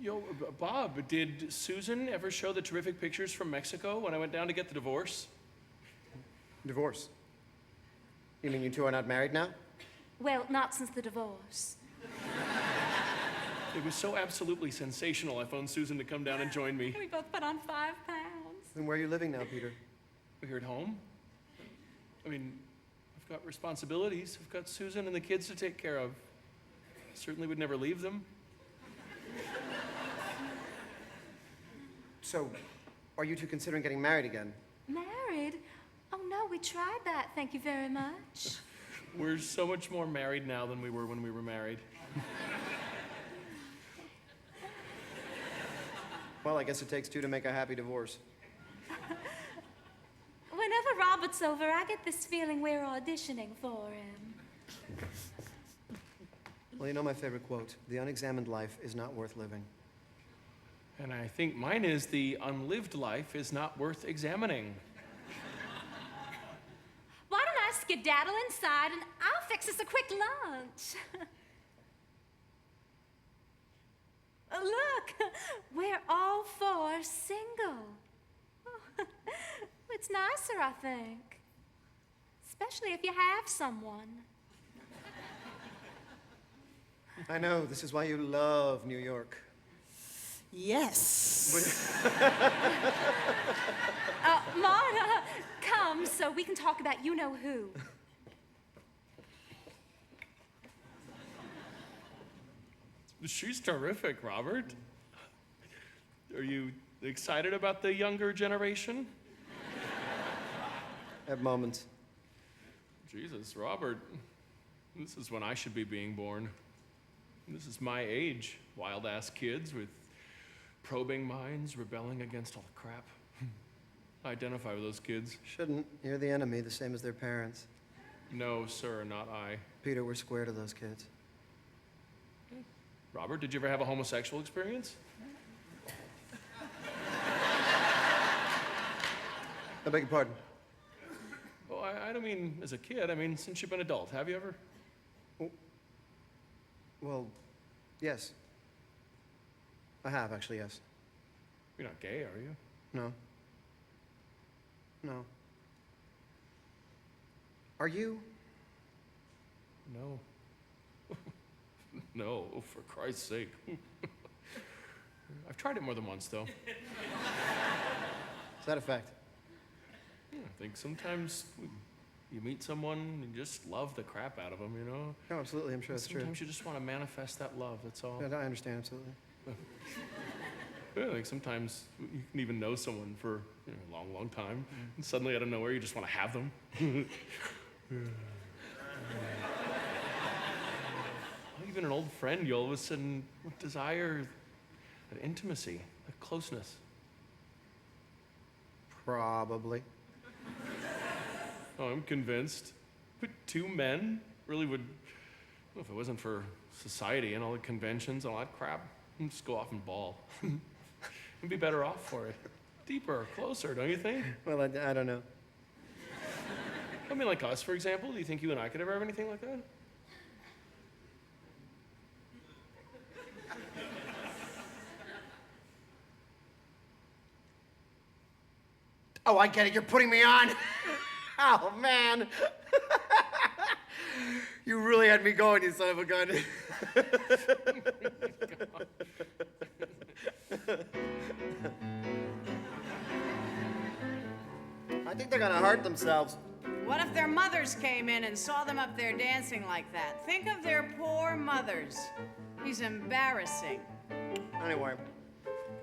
Yo, Bob, did Susan ever show the terrific pictures from Mexico when I went down to get the divorce? Divorce? You mean you two are not married now? Well, not since the divorce. It was so absolutely sensational, I phoned Susan to come down and join me. We both put on 5 pounds. Then where are you living now, Peter? We're here at home. I mean, I've got responsibilities. I've got Susan and the kids to take care of. Certainly would never leave them. So, are you two considering getting married again? Married? Oh, no, we tried that, thank you very much. We're so much more married now than we were when we were married. Well, I guess it takes two to make a happy divorce. Whenever Robert's over, I get this feeling we're auditioning for him. Well, you know my favorite quote, the unexamined life is not worth living. And I think mine is the unlived life is not worth examining. Why don't I skedaddle inside and I'll fix us a quick lunch? Look, we're all 4 single. It's nicer, I think. Especially if you have someone. I know, this is why you love New York. Yes. Marta, come so we can talk about you-know-who. She's terrific, Robert. Are you excited about the younger generation? At moments. Jesus, Robert, this is when I should be being born. This is my age. Wild-ass kids with probing minds, rebelling against all the crap. I identify with those kids. Shouldn't. You're the enemy, the same as their parents. No, sir, not I. Peter, we're square to those kids. Robert, did you ever have a homosexual experience? I beg your pardon? Oh, I don't mean as a kid. I mean since you've been an adult. Have you ever? Well, yes. I have, actually, yes. You're not gay, are you? No. No. Are you? No. No, for Christ's sake. I've tried it more than once, though. Is that a fact? Yeah, I think sometimes you meet someone and you just love the crap out of them, you know? No, absolutely, I'm sure that's true. Sometimes you just want to manifest that love, that's all. Yeah, I understand, absolutely. Yeah, like sometimes you can even know someone for a long, long time, and suddenly out of nowhere you just want to have them. Even an old friend, you all of a sudden desire an intimacy, a closeness. Probably. Oh, I'm convinced. But 2 men really would, well, if it wasn't for society and all the conventions and all that crap, I'd just go off and ball. I'd be better off for it. Deeper, closer, don't you think? Well, I don't know. I mean, like us, for example. Do you think you and I could ever have anything like that? Oh, I get it. You're putting me on. Oh, man. You really had me going, you son of a gun. I think they're gonna hurt themselves. What if their mothers came in and saw them up there dancing like that? Think of their poor mothers. He's embarrassing. Anyway,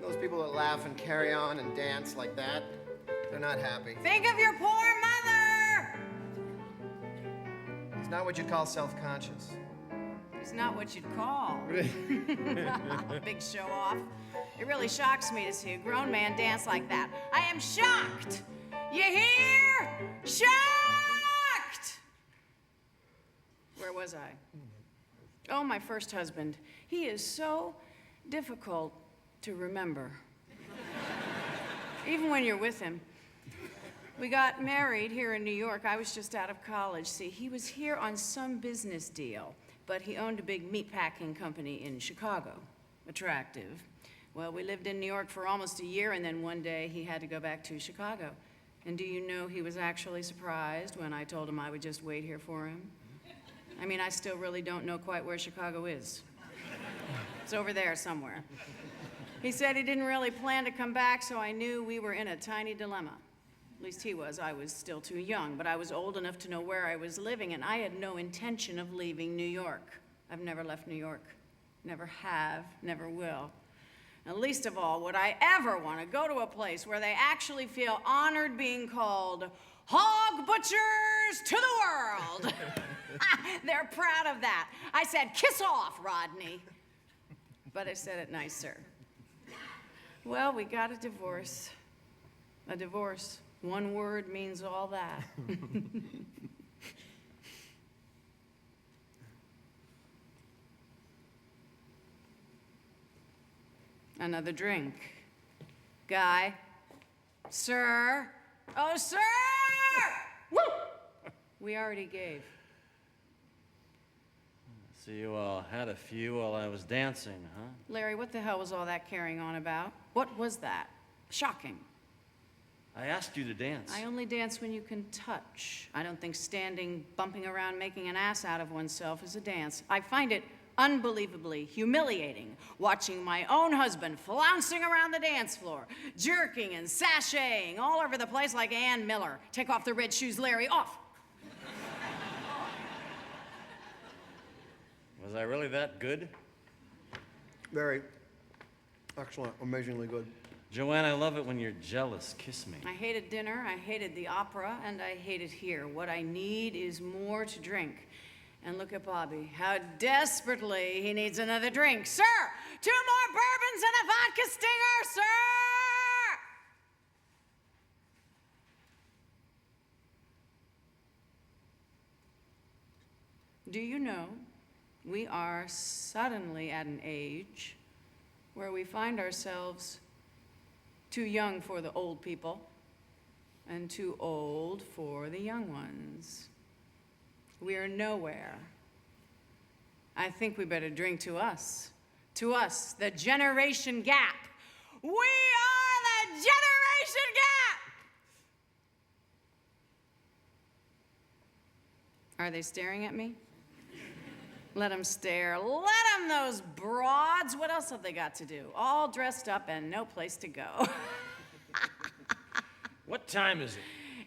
those people that laugh and carry on and dance like that, they're not happy. Think of your poor mother! It's not what you'd call self-conscious. He's not what you'd call. Big show off. It really shocks me to see a grown man dance like that. I am shocked! You hear? Shocked! Where was I? Oh, my first husband. He is so difficult to remember. Even when you're with him. We got married here in New York. I was just out of college. See, he was here on some business deal, but he owned a big meatpacking company in Chicago. Attractive. Well, we lived in New York for almost a year, and then one day he had to go back to Chicago. And do you know he was actually surprised when I told him I would just wait here for him? I mean, I still really don't know quite where Chicago is. It's over there somewhere. He said he didn't really plan to come back, so I knew we were in a tiny dilemma. At least he was. I was still too young, but I was old enough to know where I was living, and I had no intention of leaving New York. I've never left New York. Never have, never will. And least of all, would I ever want to go to a place where they actually feel honored being called hog butchers to the world. They're proud of that. I said, kiss off, Rodney. But I said it nicer. Well, we got a divorce. A divorce. One word means all that. Another drink. Guy. Sir. Oh, sir! Woo! We already gave. So you had a few while I was dancing, huh? Larry, what the hell was all that carrying on about? What was that? Shocking. I asked you to dance. I only dance when you can touch. I don't think standing, bumping around, making an ass out of oneself is a dance. I find it unbelievably humiliating watching my own husband flouncing around the dance floor, jerking and sashaying all over the place like Ann Miller. Take off the red shoes, Larry, off. Was I really that good? Very. Excellent. Amazingly good. Joanne, I love it when you're jealous. Kiss me. I hated dinner, I hated the opera, and I hated here. What I need is more to drink. And look at Bobby, how desperately he needs another drink. Sir, 2 more bourbons and a vodka stinger, sir! Do you know, we are suddenly at an age where we find ourselves too young for the old people and too old for the young ones. We're nowhere. I think we better drink to us. To us, the generation gap. We are the generation gap! Are they staring at me? Let them stare. Let them, those broads. What else have they got to do? All dressed up and no place to go. What time is it?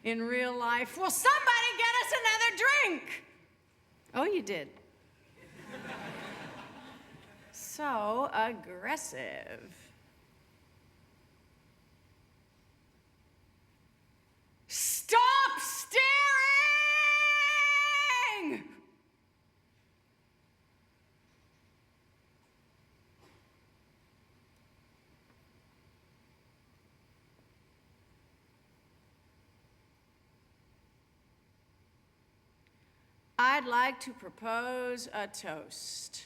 In real life, will somebody get us another drink? Oh, you did. So aggressive. Stop staring! I'd like to propose a toast.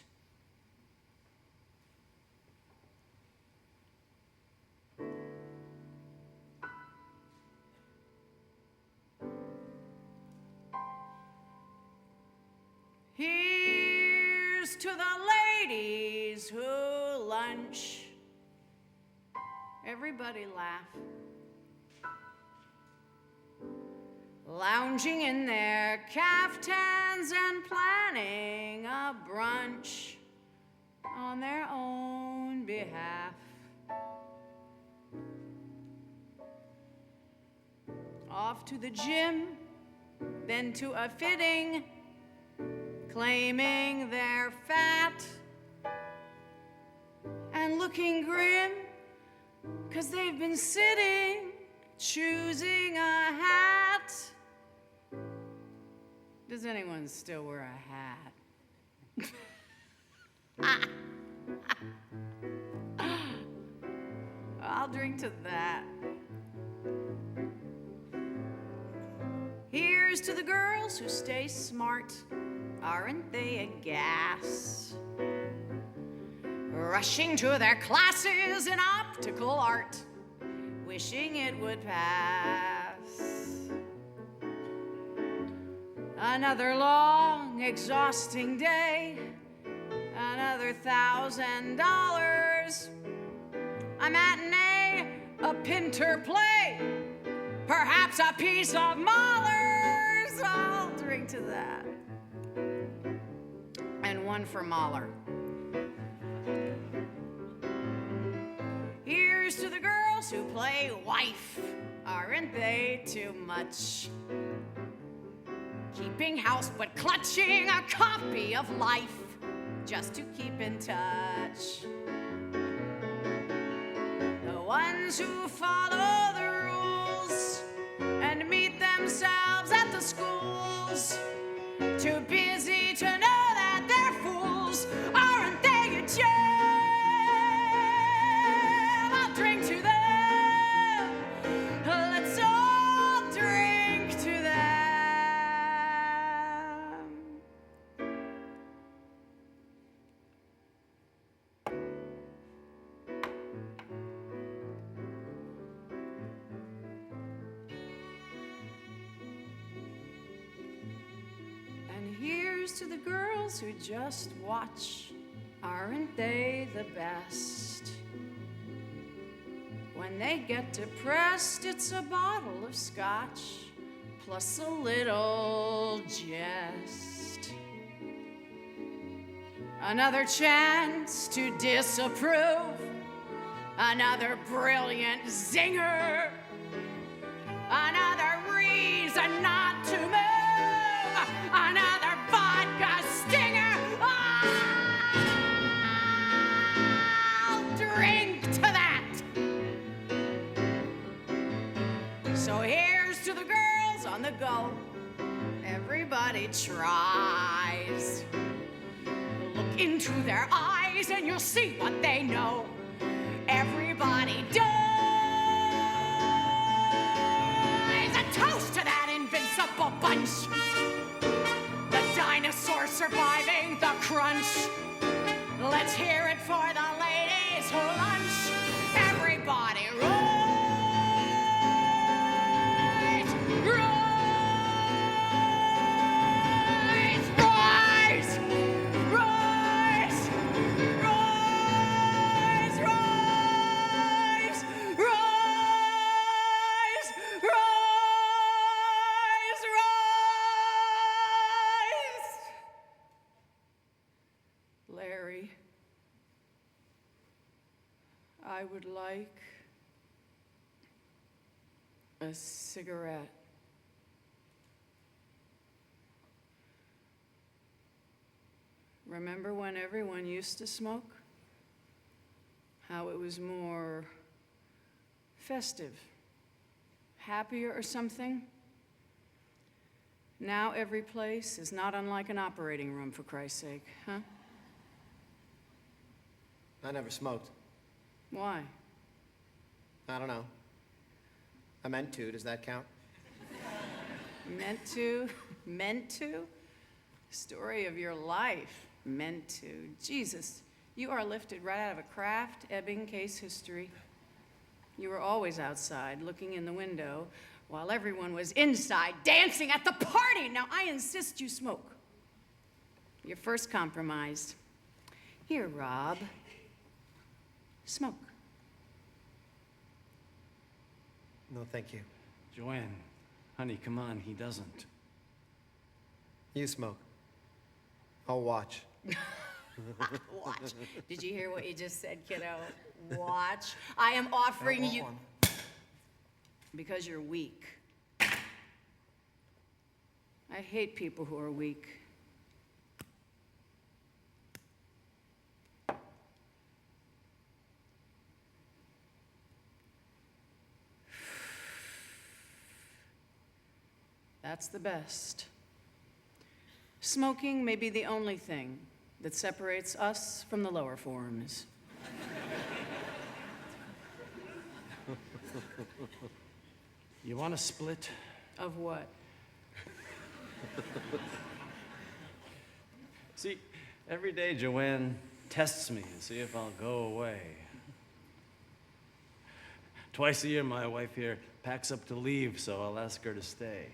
Here's to the ladies who lunch. Everybody laugh. Lounging in their caftans and planning a brunch on their own behalf. Off to the gym then to a fitting, claiming they're fat and looking grim, 'cause they've been sitting, choosing a hat. Does anyone still wear a hat? I'll drink to that. Here's to the girls who stay smart. Aren't they a gas? Rushing to their classes in optical art, wishing it would pass. Another long, exhausting day, another $1,000. A matinee, a Pinter play, perhaps a piece of Mahler's. I'll drink to that. And one for Mahler. Here's to the girls who play wife. Aren't they too much? Keeping house but clutching a copy of Life just to keep in touch. The ones who follow the rules and meet themselves at the schools, too busy to know that they're fools. Aren't they a gem? I'll drink to them. Let's all drink to them. And here's to the girls who just watch. Aren't they the best? When they get depressed, it's a bottle of scotch plus a little jest. Another chance to disapprove, another brilliant zinger, another reason not to move, another vodka stinger. I'll drink to that. So here's to the girls on the go. Everybody tries. Look into their eyes and you'll see what they know. Everybody does. A toast to that invincible bunch. The dinosaur surviving the crunch. Let's hear it for the ladies who lunch. Everybody rise, rise, rise, rise, rise, rise, rise, rise, rise. Larry, I would like a cigarette. Remember when everyone used to smoke? How it was more festive, happier or something? Now every place is not unlike an operating room, for Christ's sake, huh? I never smoked. Why? I don't know. I meant to. Does that count? Meant to? Meant to? Story of your life. Meant to. Jesus, you are lifted right out of a Kraft Ebbing case history. You were always outside, looking in the window, while everyone was inside, dancing at the party. Now, I insist you smoke. You're first compromised. Here, Rob. Smoke. No, thank you. Joanne, honey, come on, he doesn't. You smoke. I'll watch. Watch. Did you hear what you just said, kiddo? Watch. I am offering you. One. Because you're weak. I hate people who are weak. That's the best. Smoking may be the only thing that separates us from the lower forms. You want a split? Of what? See, every day Joanne tests me to see if I'll go away. Twice a year, my wife here packs up to leave, so I'll ask her to stay.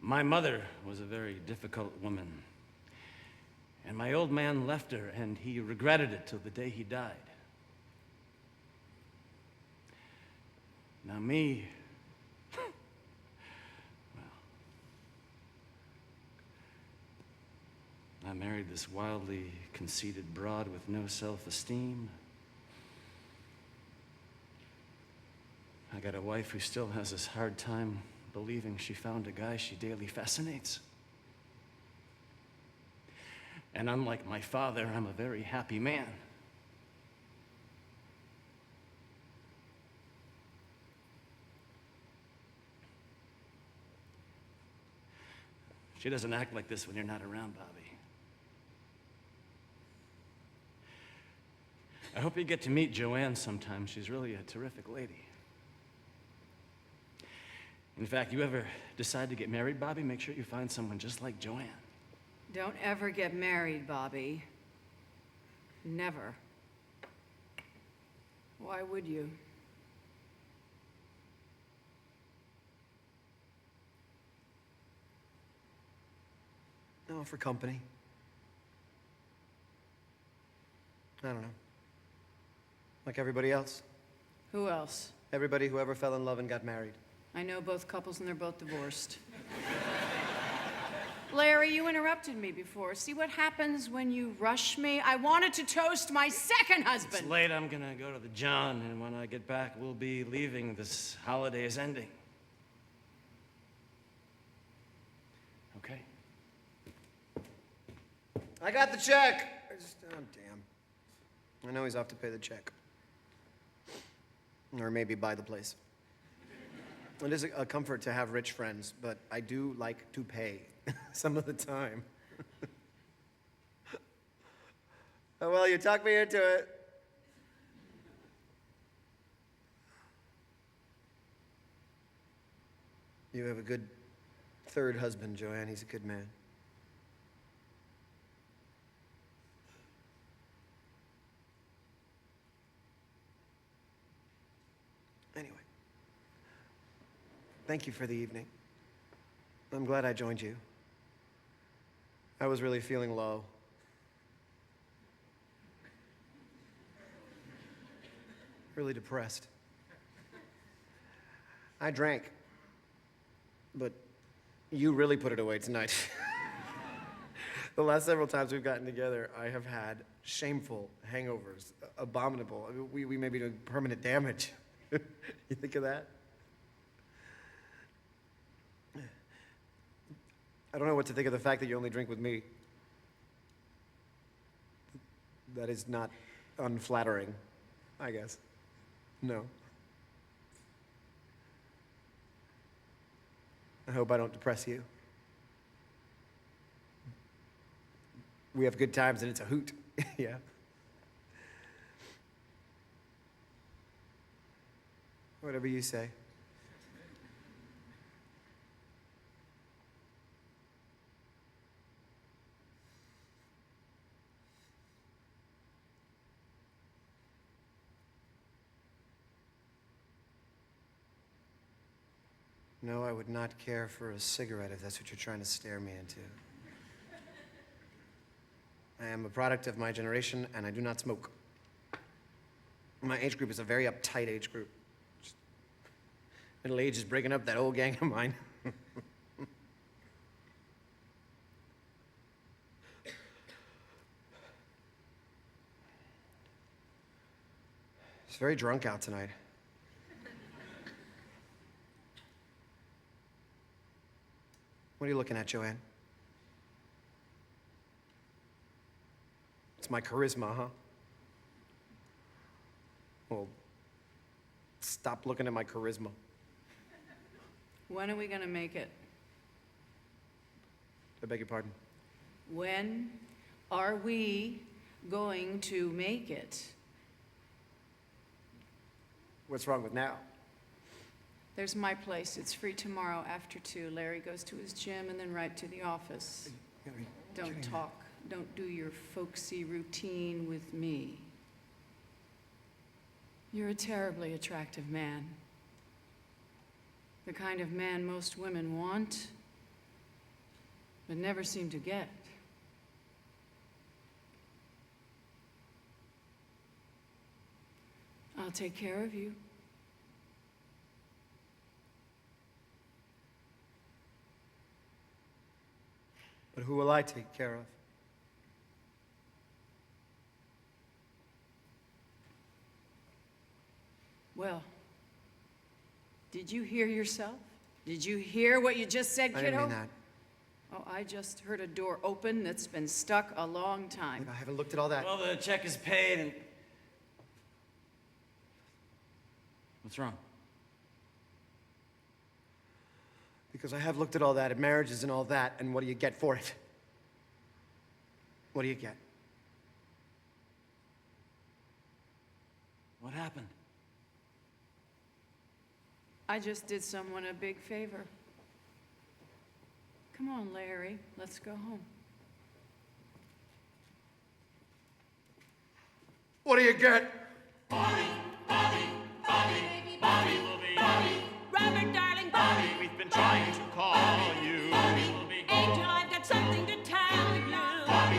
My mother was a very difficult woman. And my old man left her, and he regretted it till the day he died. Now me, well, I married this wildly conceited broad with no self-esteem. I got a wife who still has this hard time believing she found a guy she daily fascinates. And unlike my father, I'm a very happy man. She doesn't act like this when you're not around, Bobby. I hope you get to meet Joanne sometime. She's really a terrific lady. In fact, you ever decide to get married, Bobby, make sure you find someone just like Joanne. Don't ever get married, Bobby. Never. Why would you? No, for company. I don't know. Like everybody else. Who else? Everybody who ever fell in love and got married. I know both couples and they're both divorced. Larry, you interrupted me before. See what happens when you rush me? I wanted to toast my second husband. It's late, I'm gonna go to the John, and when I get back, we'll be leaving. This holiday is ending. Okay? I got the check! Oh, damn. I know he's off to pay the check. Or maybe buy the place. It is a comfort to have rich friends, but I do like to pay some of the time. Oh, well, you talked me into it. You have a good third husband, Joanne. He's a good man. Anyway. Thank you for the evening. I'm glad I joined you. I was really feeling low. Really depressed. I drank, but you really put it away tonight. The last several times we've gotten together, I have had shameful hangovers, abominable. I mean, we may be doing permanent damage. You think of that? I don't know what to think of the fact that you only drink with me. That is not unflattering, I guess. No. I hope I don't depress you. We have good times and it's a hoot. Yeah. Whatever you say. No, I would not care for a cigarette if that's what you're trying to stare me into. I am a product of my generation, and I do not smoke. My age group is a very uptight age group. Middle age is breaking up that old gang of mine. It's very drunk out tonight. What are you looking at, Joanne? It's my charisma, huh? Well, stop looking at my charisma. When are we gonna make it? I beg your pardon? When are we going to make it? What's wrong with now? There's my place. It's free tomorrow after 2. Larry goes to his gym and then right to the office. Don't talk. Don't do your folksy routine with me. You're a terribly attractive man. The kind of man most women want, but never seem to get. I'll take care of you. But who will I take care of? Well, did you hear yourself? Did you hear what you just said, kiddo? I didn't mean that. Oh, I just heard a door open that's been stuck a long time. I haven't looked at all that. Well, the check is paid and... What's wrong? Because I have looked at all that, at marriages and all that, and what do you get for it? What do you get? What happened? I just did someone a big favor. Come on, Larry, let's go home. What do you get? Bobby, Robert, darling, Bobby. we've been trying to call you. Angel, I've got something to tell you. Bobby,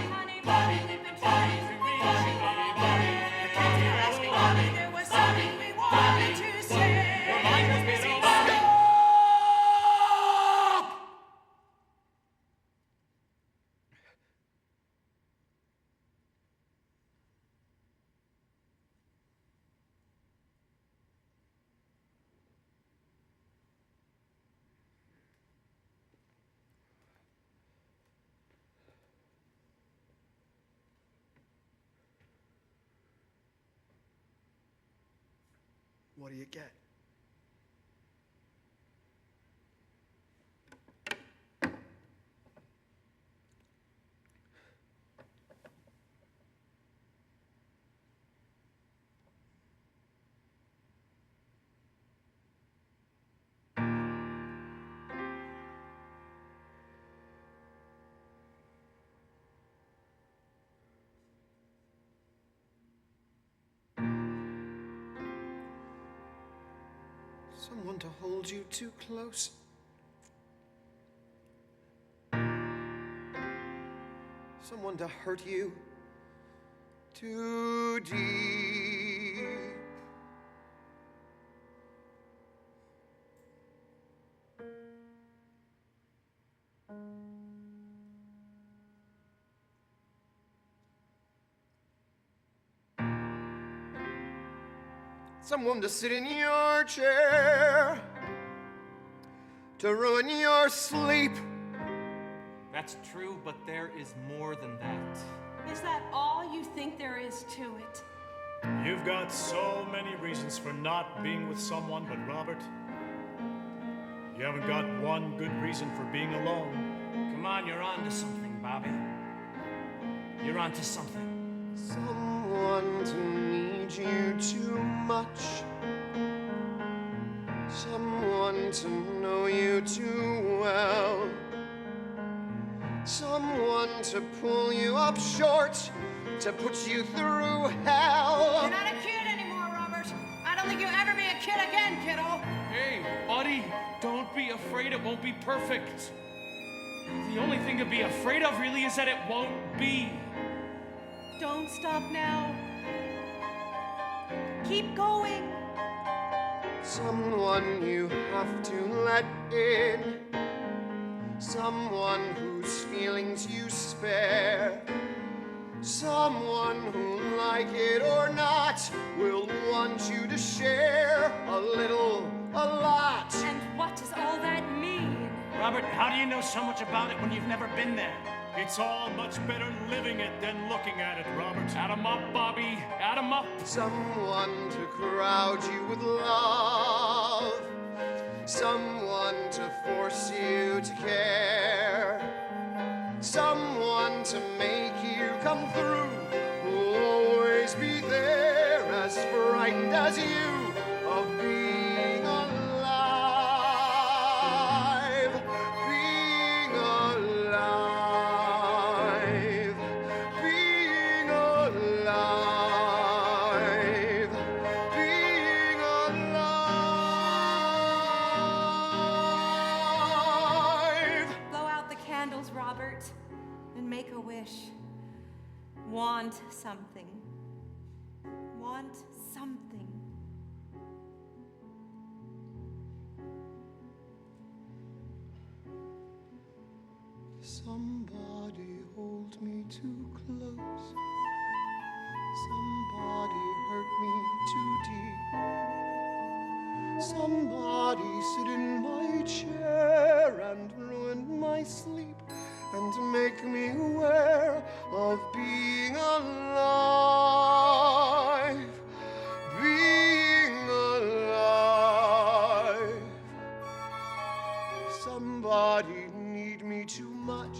we've been trying to reach you. I can't hear asking, Bobby. There was something we wanted to say. Your mind was busy. What do you get? Someone to hold you too close. Someone to hurt you too deep. Someone to sit in your chair, to ruin your sleep. That's true, but there is more than that. Is that all you think there is to it? You've got so many reasons for not being with someone, but Robert, you haven't got one good reason for being alone. Come on, you're on to something, Bobby. You're on to something. Someone to need you too much. Someone to know you too well. Someone to pull you up short, to put you through hell. You're not a kid anymore, Robert. I don't think you'll ever be a kid again, kiddo. Hey, buddy, don't be afraid it won't be perfect. The only thing to be afraid of really is that it won't be. Don't stop now. Keep going. Someone you have to let in. Someone whose feelings you spare. Someone who, like it or not, will want you to share a little, a lot. And what does all that mean? Robert, how do you know so much about it when you've never been there? It's all much better living it than looking at it, Robert. Add 'em up, Bobby. Add 'em up. Someone to crowd you with love, someone to force you to care, someone to make you come through, who'll always be there, as frightened as you of being alive, being alive, being alive, being alive. Blow out the candles, Robert, and make a wish. Want something. Want something. Somebody hold me too close. Somebody hurt me too deep. Somebody sit in my chair and ruin my sleep and make me aware of being alive. Being alive. Somebody need me too much.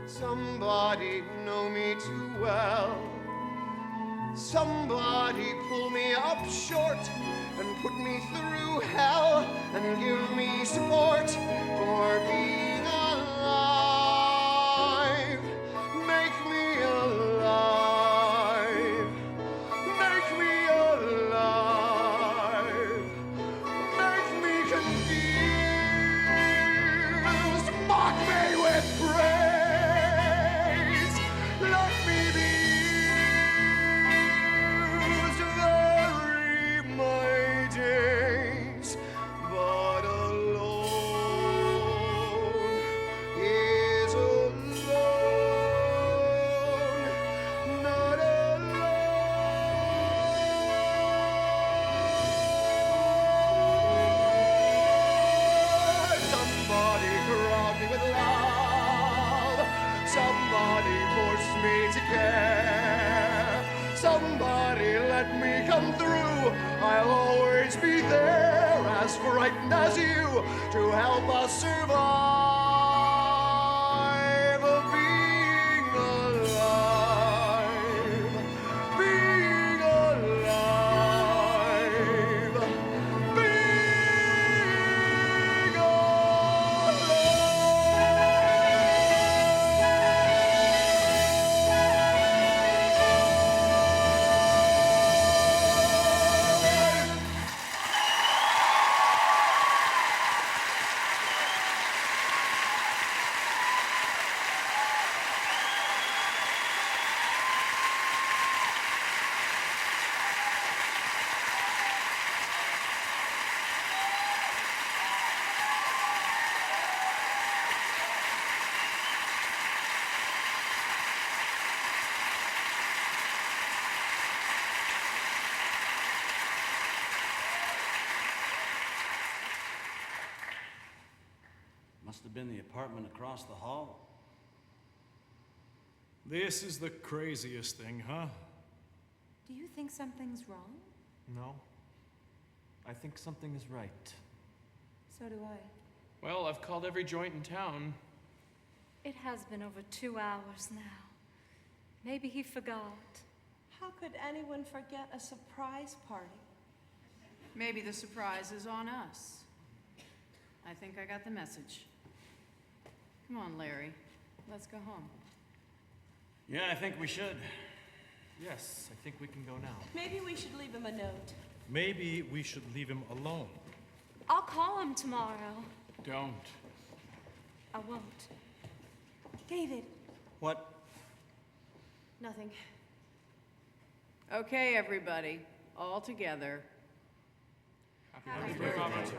Somebody know me too well. Somebody pull me up short and put me through hell and give me support for being alive. Make me alive. Make me alive. Make me confused. Mock me with praise. Let me be used. Vary my days, but alone is alone, not alone. Somebody crown me with love. Somebody force me to care. Somebody let me come through. I'll always be there, as frightened as you, to help us survive. Being alive. Being alive. Being Must have been the apartment across the hall. This is the craziest thing, huh? Do you think something's wrong? No. I think something is right. So do I. Well, I've called every joint in town. It has been over 2 hours now. Maybe he forgot. How could anyone forget a surprise party? Maybe the surprise is on us. I think I got the message. Come on, Larry. Let's go home. Yeah, I think we should. Yes, I think we can go now. Maybe we should leave him a note. Maybe we should leave him alone. I'll call him tomorrow. Don't. I won't. David. What? Nothing. Okay, everybody, all together. Happy birthday, Robert.